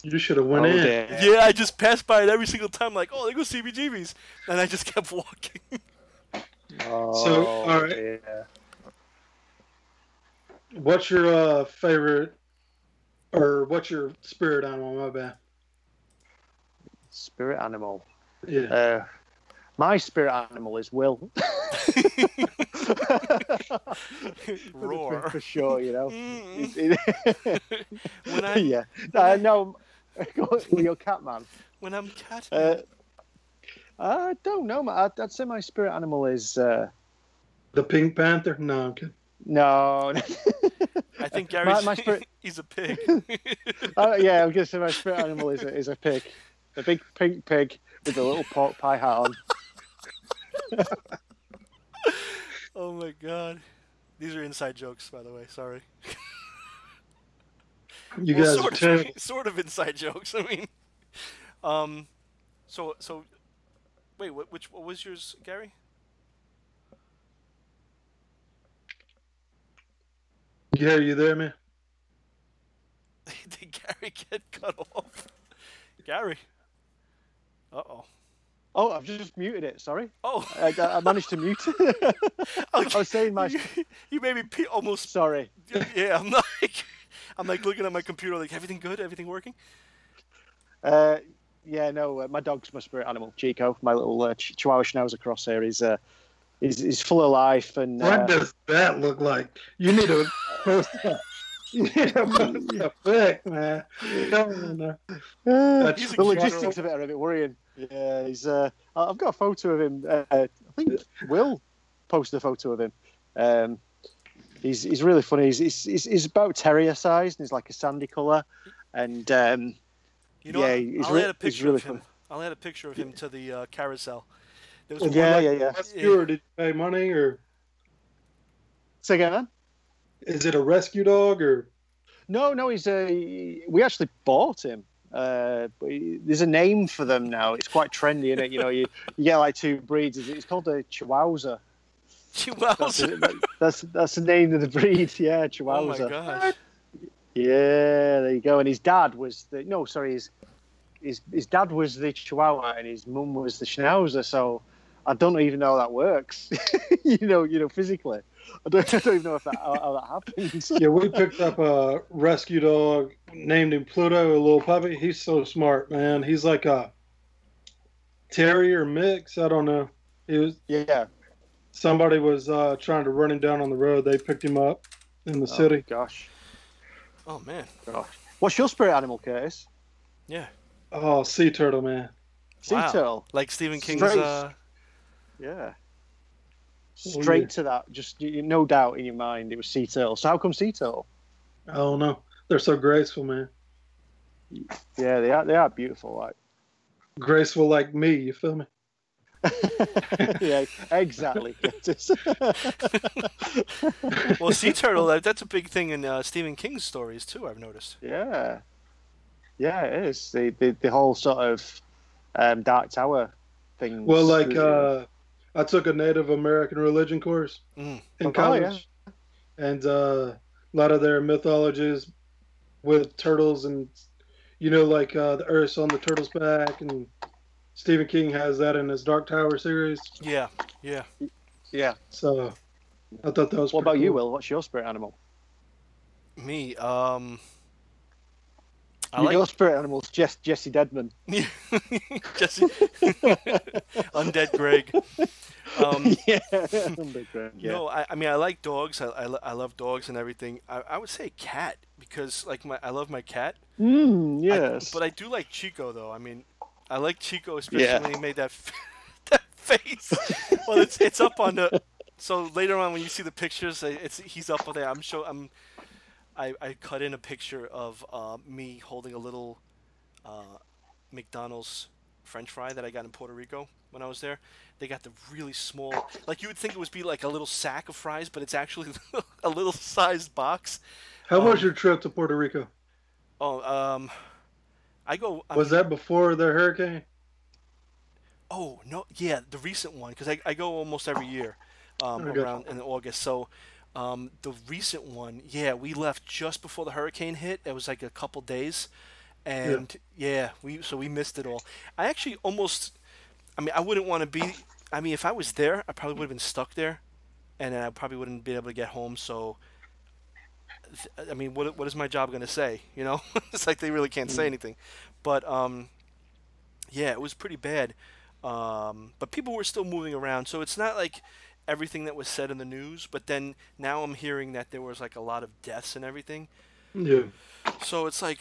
You should have went in. Yeah, I just passed by it every single time. Like, oh, there goes CBGB's, and I just kept walking. So, all right. What's your favorite, or what's your spirit animal? My bad. Spirit animal. Yeah. My spirit animal is Will. Roar. For sure, you know. When I'm Yeah. when I No, your cat man. when I'm cat. I don't know. I'd say my spirit animal is The Pink Panther? No, I'm kidding. no. I think Gary's my spirit. he's a pig. Yeah, I'm gonna say my spirit animal is a pig, a big pink pig with a little pork pie hat on. Oh my god. These are inside jokes, by the way. Sorry. You Well, guys are terrible. sort of inside jokes. I mean, um, so wait, what was yours, Gary? Yeah, you there, man? Did Gary get cut off? Gary. Uh-oh. Oh, I've just muted it. Sorry. Oh. I managed to mute it. Okay. I was saying my. You made me almost. Sorry. Yeah, I'm like looking at my computer, like everything good, everything working. Yeah, no. My dog's my spirit animal, Chico. My little Chihuahua Schnauzer cross here. He's full of life and. What does that look like? You need to post that. You need to post that pic, man. No. The a logistics of it are a bit worrying. Yeah, he's. I've got a photo of him. I think Will posted a photo of him. He's really funny. He's about terrier sized, and he's like a sandy colour. And you know, yeah, I'll add a picture really of him. funny. I'll add a picture of him to the carousel. There was Yeah. Rescue, or did you pay money, or Say again, man? is it a rescue dog, or? No, we actually bought him. There's a name for them now. It's quite trendy, isn't it? You know, you get like two breeds. It's called a Chihuahua. Chihuahua. That's the name of the breed. Yeah, Chihuahua. Oh my gosh. Yeah, there you go. And his dad was his dad was the Chihuahua and his mum was the Schnauzer. So I don't even know how that works. you know, physically. I don't even know how that happens. Yeah, we picked up a rescue dog, named him Pluto, a little puppy. He's so smart, man. He's like a terrier mix. I don't know. He was. Yeah. Somebody was trying to run him down on the road. They picked him up in the city. Gosh. Oh man. Gosh. What's your spirit animal, Curtis? Yeah. Oh, sea turtle, man. Sea turtle. Like Stephen King's. Yeah. Straight to that. Just no doubt in your mind, it was sea turtle. So how come sea turtle? I don't know. They're so graceful, man. Yeah, they are beautiful. Like graceful, like me. You feel me? Yeah, exactly. Well, sea turtle, that's a big thing in Stephen King's stories too, I've noticed. Yeah, it is. The whole sort of Dark Tower thing. Well, like I took a Native American religion course in college, and a lot of their mythologies with turtles, and like the Earth's on the turtle's back, and Stephen King has that in his Dark Tower series. Yeah. So I thought that was. What about cool. you, Will? What's your spirit animal? Me, Your spirit animal's Jesse Deadman. Jesse, Undead Greg. Undead Greg. Yeah. No, I mean I like dogs. I love dogs and everything. I would say cat because I love my cat. Yes. But I do like Chico though. I mean, I like Chico especially when he made that that face. Well, it's up on the. So later on when you see the pictures, he's up on there. I cut in a picture of me holding a little McDonald's French fry that I got in Puerto Rico when I was there. They got the really small, like you would think it would be like a little sack of fries, but it's actually a little sized box. How was your trip to Puerto Rico? Oh, Was that before the hurricane? Oh no, yeah, the recent one because I go almost every year around in August. So the recent one, yeah, we left just before the hurricane hit. It was like a couple days, and we missed it all. I actually I wouldn't want to be. I mean, if I was there, I probably would have been stuck there, and I probably wouldn't be able to get home. So I mean, what is my job going to say? You know, it's like they really can't say anything. But yeah, it was pretty bad. But people were still moving around, so it's not like everything that was said in the news. But then now I'm hearing that there was like a lot of deaths and everything. Yeah. So it's like,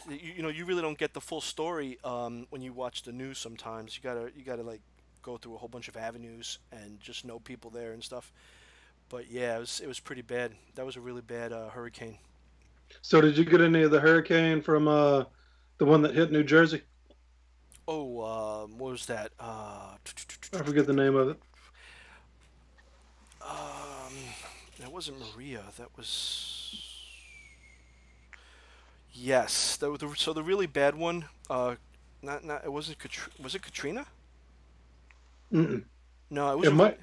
you know, you really don't get the full story when you watch the news. Sometimes you gotta like go through a whole bunch of avenues and just know people there and stuff. But yeah, it was pretty bad. That was a really bad hurricane. So did you get any of the hurricane from the one that hit New Jersey? Oh, what was that? I forget the name of it. Um, that wasn't Maria. That was yes. So the really bad one. Not it wasn't was it Katrina? Mm-mm. No, it was It might.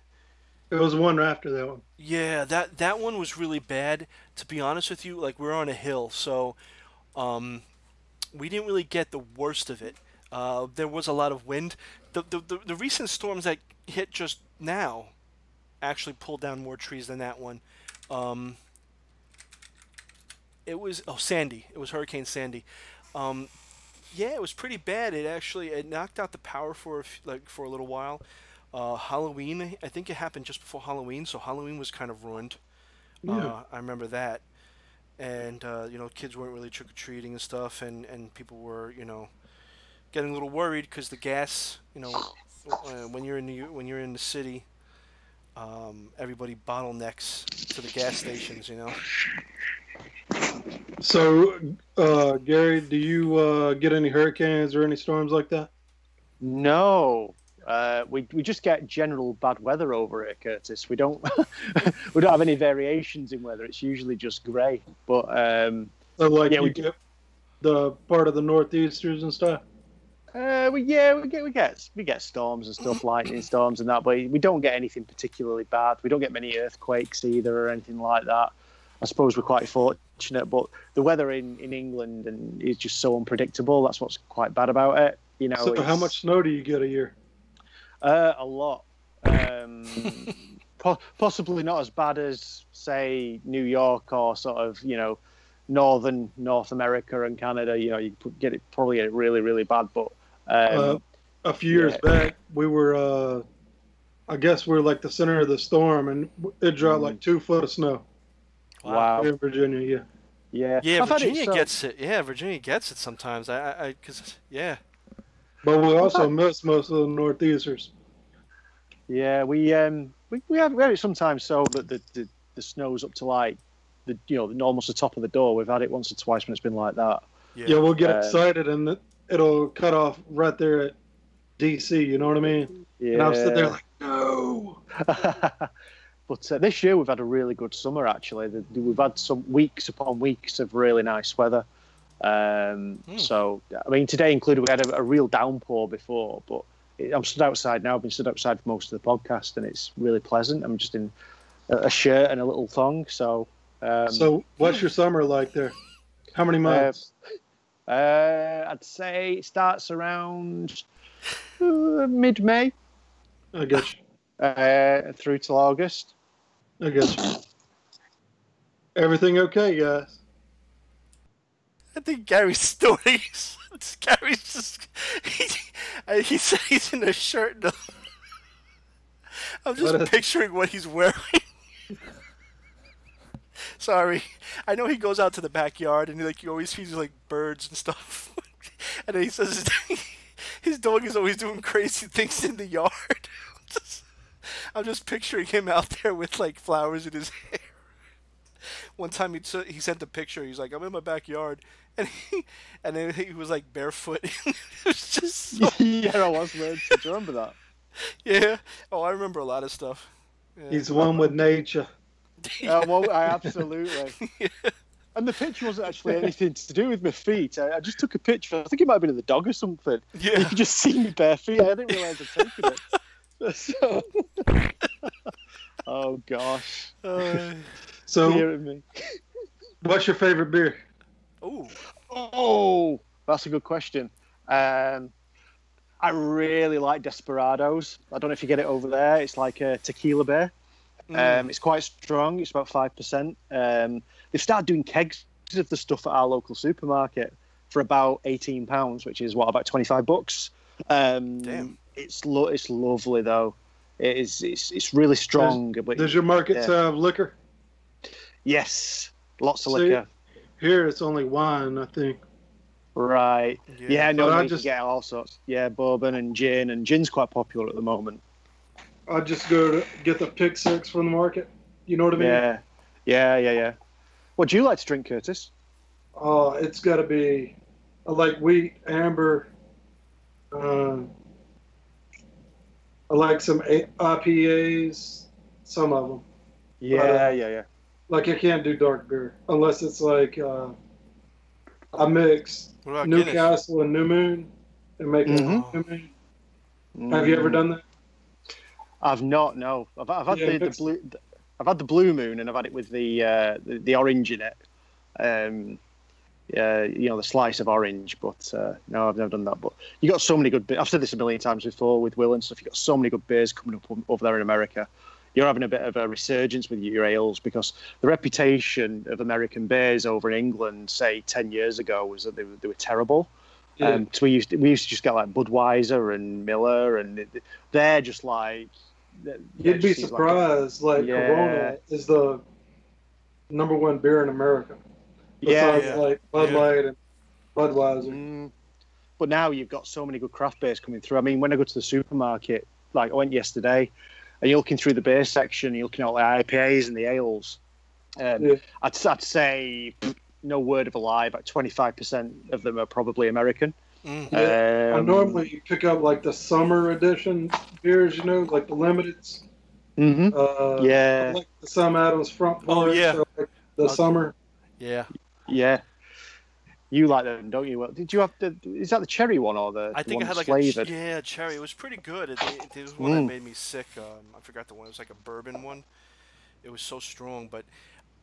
It was one after that one. yeah. That one was really bad. To be honest with you, like we're on a hill, so um, we didn't really get the worst of it. There was a lot of wind. The recent storms that hit just now actually pulled down more trees than that one. Um, it was Sandy. It was Hurricane Sandy. Um, yeah, it was pretty bad. It knocked out the power for like for a little while. Halloween, I think it happened just before Halloween, so Halloween was kind of ruined. Yeah. I remember that, and you know, kids weren't really trick or treating and stuff, and people were, you know, getting a little worried because the gas, you know, when you're in the city, everybody bottlenecks to the gas stations, you know. So, Gary, do you get any hurricanes or any storms like that? No, we just get general bad weather over here, Curtis. We don't we don't have any variations in weather. It's usually just grey. But So, like yeah, you get the part of the northeasters and stuff. we get storms and stuff, lightning storms and that, but we don't get anything particularly bad. We don't get many earthquakes either or anything like that. I suppose we're quite fortunate, but the weather in England and is just so unpredictable. That's what's quite bad about it. You know, So, how much snow do you get a year? A lot. Possibly not as bad as, say, New York or sort of, you know, northern North America and Canada. You know, you probably get it really, really bad. But A few years back, we were, I guess, we are like the center of the storm, and it dropped like 2 foot of snow wow. in Virginia. Yeah. Yeah, Yeah, I've had it Virginia gets it. Yeah, Virginia gets it sometimes. Cause yeah. But we also miss most of the northeasters. Yeah, we have it sometimes so that the snow's up to like almost the top of the door. We've had it once or twice when it's been like that. Yeah, we'll get excited and it'll cut off right there at DC. You know what I mean? Yeah. And I'm sitting there like, no. But this year we've had a really good summer. Actually, we've had some weeks upon weeks of really nice weather. So I mean, today included, we had a real downpour before, but I'm stood outside now. I've been stood outside for most of the podcast, and it's really pleasant. I'm just in a shirt and a little thong. So, so what's your summer like there? How many months? I'd say it starts around mid-May. I guess you. Through till August. I guess you. Everything okay, guys? I think Gary's stories. Gary's just he said he's in a shirt. No. I'm just picturing what he's wearing. Sorry, I know he goes out to the backyard and he always sees like birds and stuff, and then he says his dog is always doing crazy things in the yard. I'm just picturing him out there with like flowers in his hair. One time he sent a picture. He's like, I'm in my backyard, and then he was like barefoot. It was just so... Yeah, I was. Man. Do you remember that? Yeah. Oh, I remember a lot of stuff. Yeah. He's one with nature. Well, I absolutely. Yeah. And the picture wasn't actually anything to do with my feet. I just took a picture. I think it might have been of the dog or something. Yeah. You could just see me bare feet. I didn't realise I'd taken it. So... Oh gosh. So, what's your favorite beer? Oh, that's a good question. I really like Desperados. I don't know if you get it over there. It's like a tequila beer. It's quite strong. It's about 5%. They've started doing kegs of the stuff at our local supermarket for about £18, which is about $25. Damn. It's lovely though. It's really strong. Does your market have liquor? Yes, lots of See, liquor. Here it's only wine, I think. Right. Yeah. No, you can get all sorts. Yeah, bourbon and gin, and gin's quite popular at the moment. I just go to get the pick six from the market. You know what I mean? Yeah. What do you like to drink, Curtis? It's got to be, I like wheat, amber. I like some IPAs, some of them. Yeah. Like I can't do dark beer unless it's like I mix Newcastle and New Moon and make a New Moon. Have you ever done that? I've not. No, I've had the blue. I've had the Blue Moon, and I've had it with the orange in it. The slice of orange. But no, I've never done that. But you got so many good. I've said this a million times before with Will and stuff. You got so many good beers coming up over there in America. You're having a bit of a resurgence with your ales because the reputation of American beers over in England, say 10 years ago, was that they were terrible. Yeah. So we used to just get like Budweiser and Miller, and they're just like. You'd be surprised. Corona is the number one beer in America. Besides like Bud Light and Budweiser. But now you've got so many good craft beers coming through. I mean, when I go to the supermarket, like I went yesterday, and you're looking through the beer section, you're looking at the IPAs and the ales. I'd say, no word of a lie, about 25% of them are probably American. I normally pick up like the summer edition beers, like the limiteds. I like the Sam Adams front porch. Like the summer. Yeah. You like them, don't you? Did you have is that the cherry one or the? I think one I had like flavored? cherry. It was pretty good. It was one that made me sick. I forgot the one. It was like a bourbon one. It was so strong, but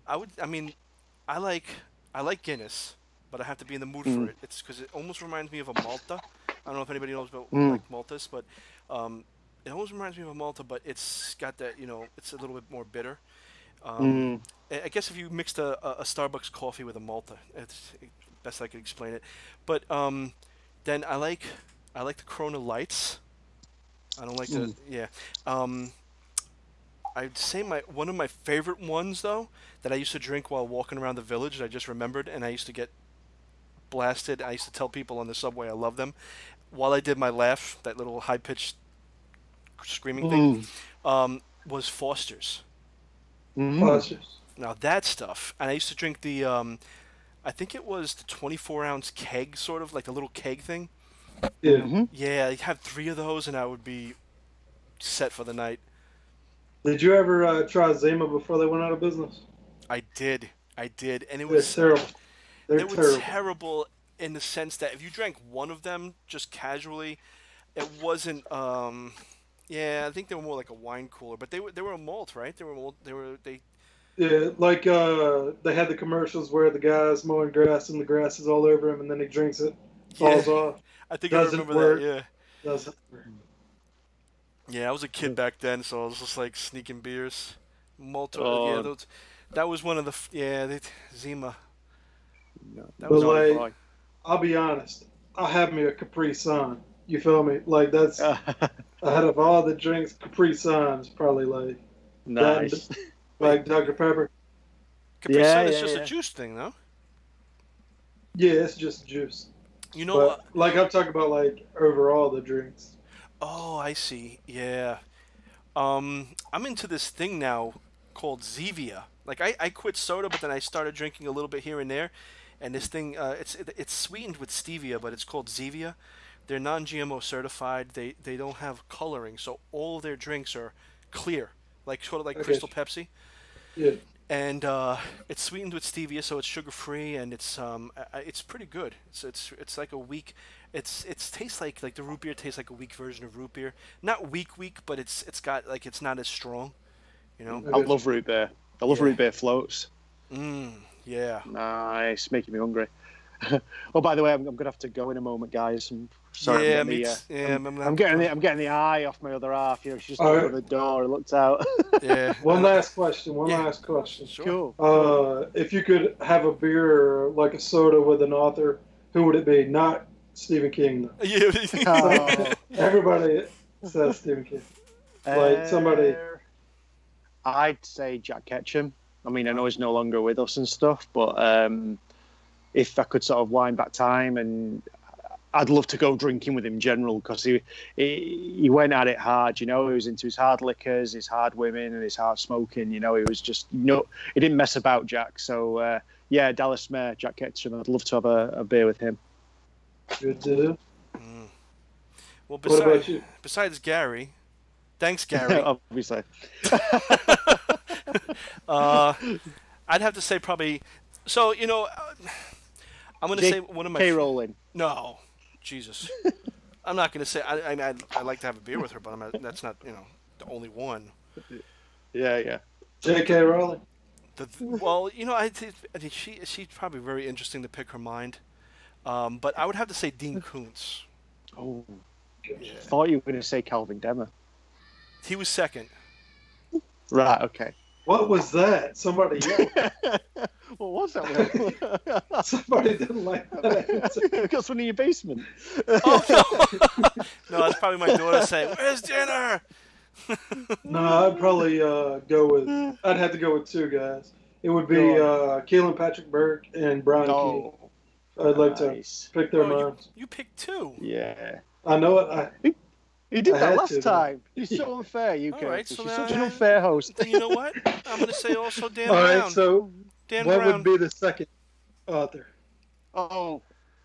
I like Guinness, but I have to be in the mood for it. It's because it almost reminds me of a Malta. I don't know if anybody knows about like Maltas, but it almost reminds me of a Malta, but it's got that it's a little bit more bitter. I guess if you mixed a Starbucks coffee with a Malta, it's best I could explain it. But then I like the Corona Lights. I don't like I'd say one of my favorite ones though that I used to drink while walking around the village. I just remembered, and I used to get blasted. I used to tell people on the subway I love them while I did my laugh, that little high pitched screaming thing. Was Foster's. Foster's. Now that stuff, and I used to drink the, I think it was the 24-ounce keg, sort of like a little keg thing. Yeah. Yeah, I'd have 3 of those, and I would be set for the night. Did you ever try Zima before they went out of business? I did, and it was terrible. They were terrible in the sense that if you drank one of them just casually, it wasn't. I think they were more like a wine cooler, but they were a malt, right? Yeah, like they had the commercials where the guy's mowing grass and the grass is all over him, and then he drinks it, falls off. I think I remember that. Yeah. Doesn't work. Yeah, I was a kid back then, so I was just like sneaking beers. Malta, that was one of the Zima. That was like, I'll be honest, I have me a Capri Sun. You feel me? Like that's out of all the drinks, Capri Sun is probably like nice. Like Dr. Pepper. Capri Sun is just a juice thing, though. Yeah, it's just juice. You know what? Like I'm talking about like overall the drinks. Oh, I see. Yeah. I'm into this thing now called Zevia. Like I quit soda, but then I started drinking a little bit here and there. And this thing, it's sweetened with stevia, but it's called Zevia. They're non-GMO certified. They don't have coloring, so all of their drinks are clear, sort of like Crystal Pepsi. Yeah. And it's sweetened with stevia, so it's sugar-free, and it's pretty good. It's like a weak. It tastes like the root beer tastes like a weak version of root beer. Not weak, but it's got like it's not as strong. I love root beer. I love root beer floats. Yeah. Nice, making me hungry. Oh, by the way, I'm going to have to go in a moment, guys. I'm sorry. Yeah, I'm getting the eye off my other half. You know, she just All opened right. the door and looked out. yeah. One last question. Yeah. Last question. Sure. Cool. If you could have a beer or like a soda with an author, who would it be? Not Stephen King. Though. Yeah. Oh, Everybody says Stephen King. Like somebody. I'd say Jack Ketchum. I mean, I know he's no longer with us and stuff, but if I could sort of wind back time, and I'd love to go drinking with him in general, because he went at it hard. You know, he was into his hard liquors, his hard women, and his hard smoking. You know, he was just he didn't mess about, Jack. So yeah, Dallas Mayor, Jack Ketchum. I'd love to have a beer with him. Good to do. Well, What about you? besides Gary, thanks, Gary. Obviously. I'd have to say probably. So I'm going to say one of my. K-Rolling. No, Jesus. I'm not going to say. I like to have a beer with her, but that's not the only one. Yeah. J.K. Rowling. Well, I think she's probably very interesting to pick her mind. But I would have to say Dean Koontz. Oh, Yeah. thought you were going to say Calvin Demmer. He was second. Right. Okay. What was that? Somebody yelled. What was that? Somebody didn't like that. Got one in your basement. Oh no! No, that's probably my daughter saying, "Where's dinner?" No, I'd probably go with. I'd have to go with two guys. It would be Keelan Patrick Burke and Brian Keating. I'd like to pick their minds. You picked two. Yeah. I know it. You did I that had last to, time. You're so unfair, you All Curtis. right, so You're now such an unfair host. Then you know what? I'm going to say also Dan All Brown. right, so Dan what Brown. would be the second author? Oh,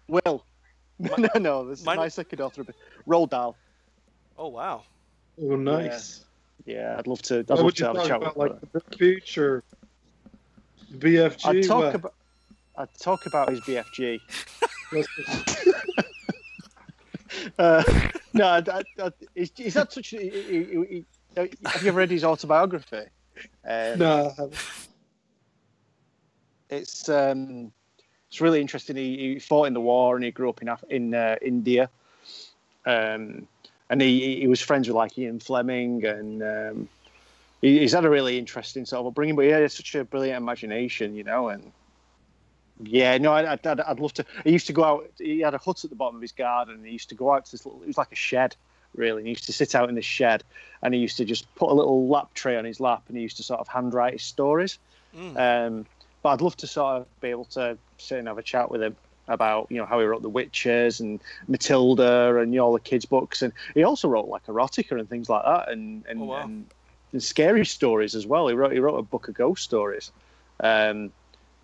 Will. No, this is my second author. Roald Dahl. Oh wow. Oh, nice. Yeah, I'd love to. I'd What love would to you have a talk chat about, with like the beach or BFG? I'd talk about his BFG. No, he's had such. Have you ever read his autobiography? No, I haven't. It's really interesting. He fought in the war and he grew up in India, and he was friends with like Ian Fleming, and he's had a really interesting sort of upbringing. But he had such a brilliant imagination, and. Yeah, no, I'd love to. He used to go out. He had a hut at the bottom of his garden. And he used to go out to this little. It was like a shed, really. And he used to sit out in this shed, and he used to just put a little lap tray on his lap, and he used to sort of handwrite his stories. But I'd love to sort of be able to sit and have a chat with him about how he wrote The Witches and Matilda and all the kids' books, and he also wrote like erotica and things like that, and scary stories as well. He wrote a book of ghost stories.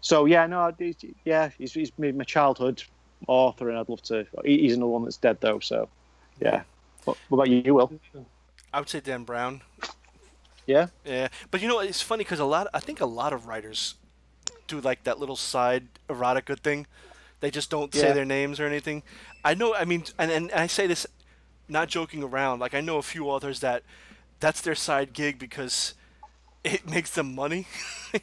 So yeah, no, he's my childhood author, and I'd love to. He's another one that's dead though, so yeah. What about you, Will? I would say Dan Brown. Yeah. Yeah, but it's funny because I think a lot of writers do like that little side erotica thing. They just don't say their names or anything. I know. I mean, and I say this not joking around. Like I know a few authors that's their side gig because it makes them money.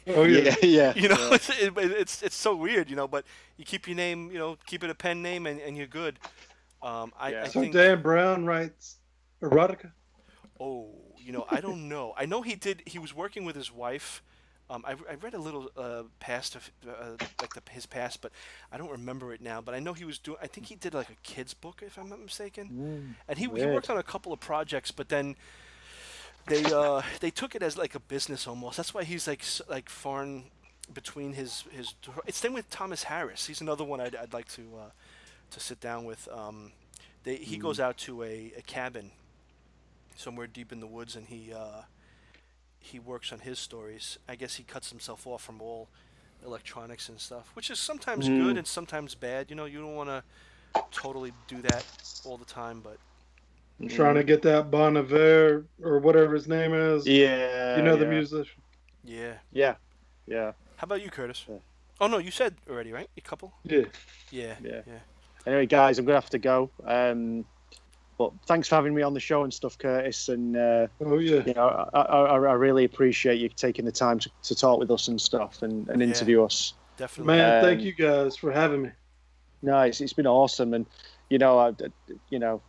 Oh yeah. It's so weird, but you keep your name, keep it a pen name, and you're good. I So think Dan Brown writes erotica. Oh, I don't know. I know he did. He was working with his wife. I read a little past of his past, but I don't remember it now. But I know he was doing. I think he did like a kids book, if I'm not mistaken. And he worked on a couple of projects, but then they took it as like a business almost. That's why he's like foreign between his. It's same with Thomas Harris. He's another one I'd like to sit down with. He goes out to a cabin somewhere deep in the woods, and he works on his stories. I guess he cuts himself off from all electronics and stuff, which is sometimes good and sometimes bad. You don't want to totally do that all the time, but. Trying to get that Bon Iver or whatever his name is. Yeah. The musician. Yeah. Yeah. Yeah. How about you, Curtis? Yeah. Oh no, you said already, right? A couple. Yeah. Yeah. Anyway, guys, I'm gonna have to go. But thanks for having me on the show and stuff, Curtis. And oh yeah. I really appreciate you taking the time to talk with us and stuff and interview us. Definitely. Man, thank you guys for having me. No, it's been awesome, and you know, you know,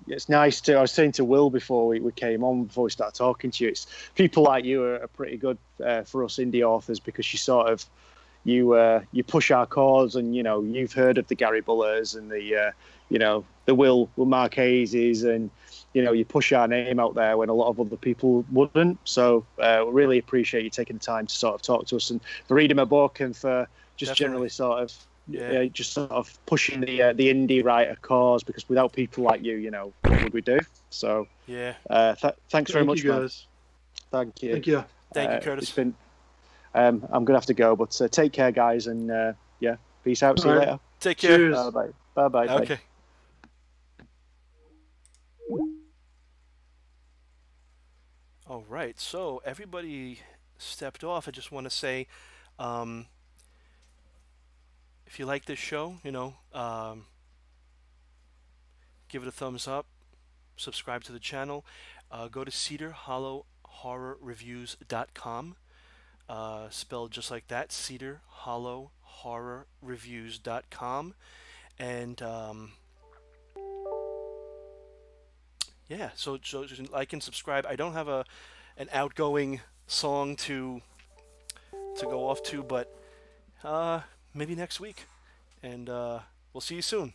it's nice to. I was saying to Will before we came on, before we started talking to you, it's people like you are pretty good for us indie authors because you sort of you push our cause, and you know you've heard of the Gary Bullers and the you know the Will Marcheses, and you know you push our name out there when a lot of other people wouldn't. So we really appreciate you taking the time to sort of talk to us and for reading my book and for just Definitely. generally sort of Yeah. just sort of pushing the indie writer cause, because without people like you, you know, what would we do? So Yeah. thanks very Thank you much, man. guys. Thank you. Thank you. Thank you, It's Curtis. been. I'm gonna have to go, but take care, guys, and yeah, peace out. See All you right. later. Take care. Bye Cheers. bye. Bye bye. Bye. Okay. All right. So everybody stepped off. I just want to say, um, if you like this show, give it a thumbs up. Subscribe to the channel. Go to cedarhollowhorrorreviews.com. Spelled just like that, cedarhollowhorrorreviews.com. And yeah, so just like and subscribe. I don't have an outgoing song to go off to, but maybe next week. And we'll see you soon.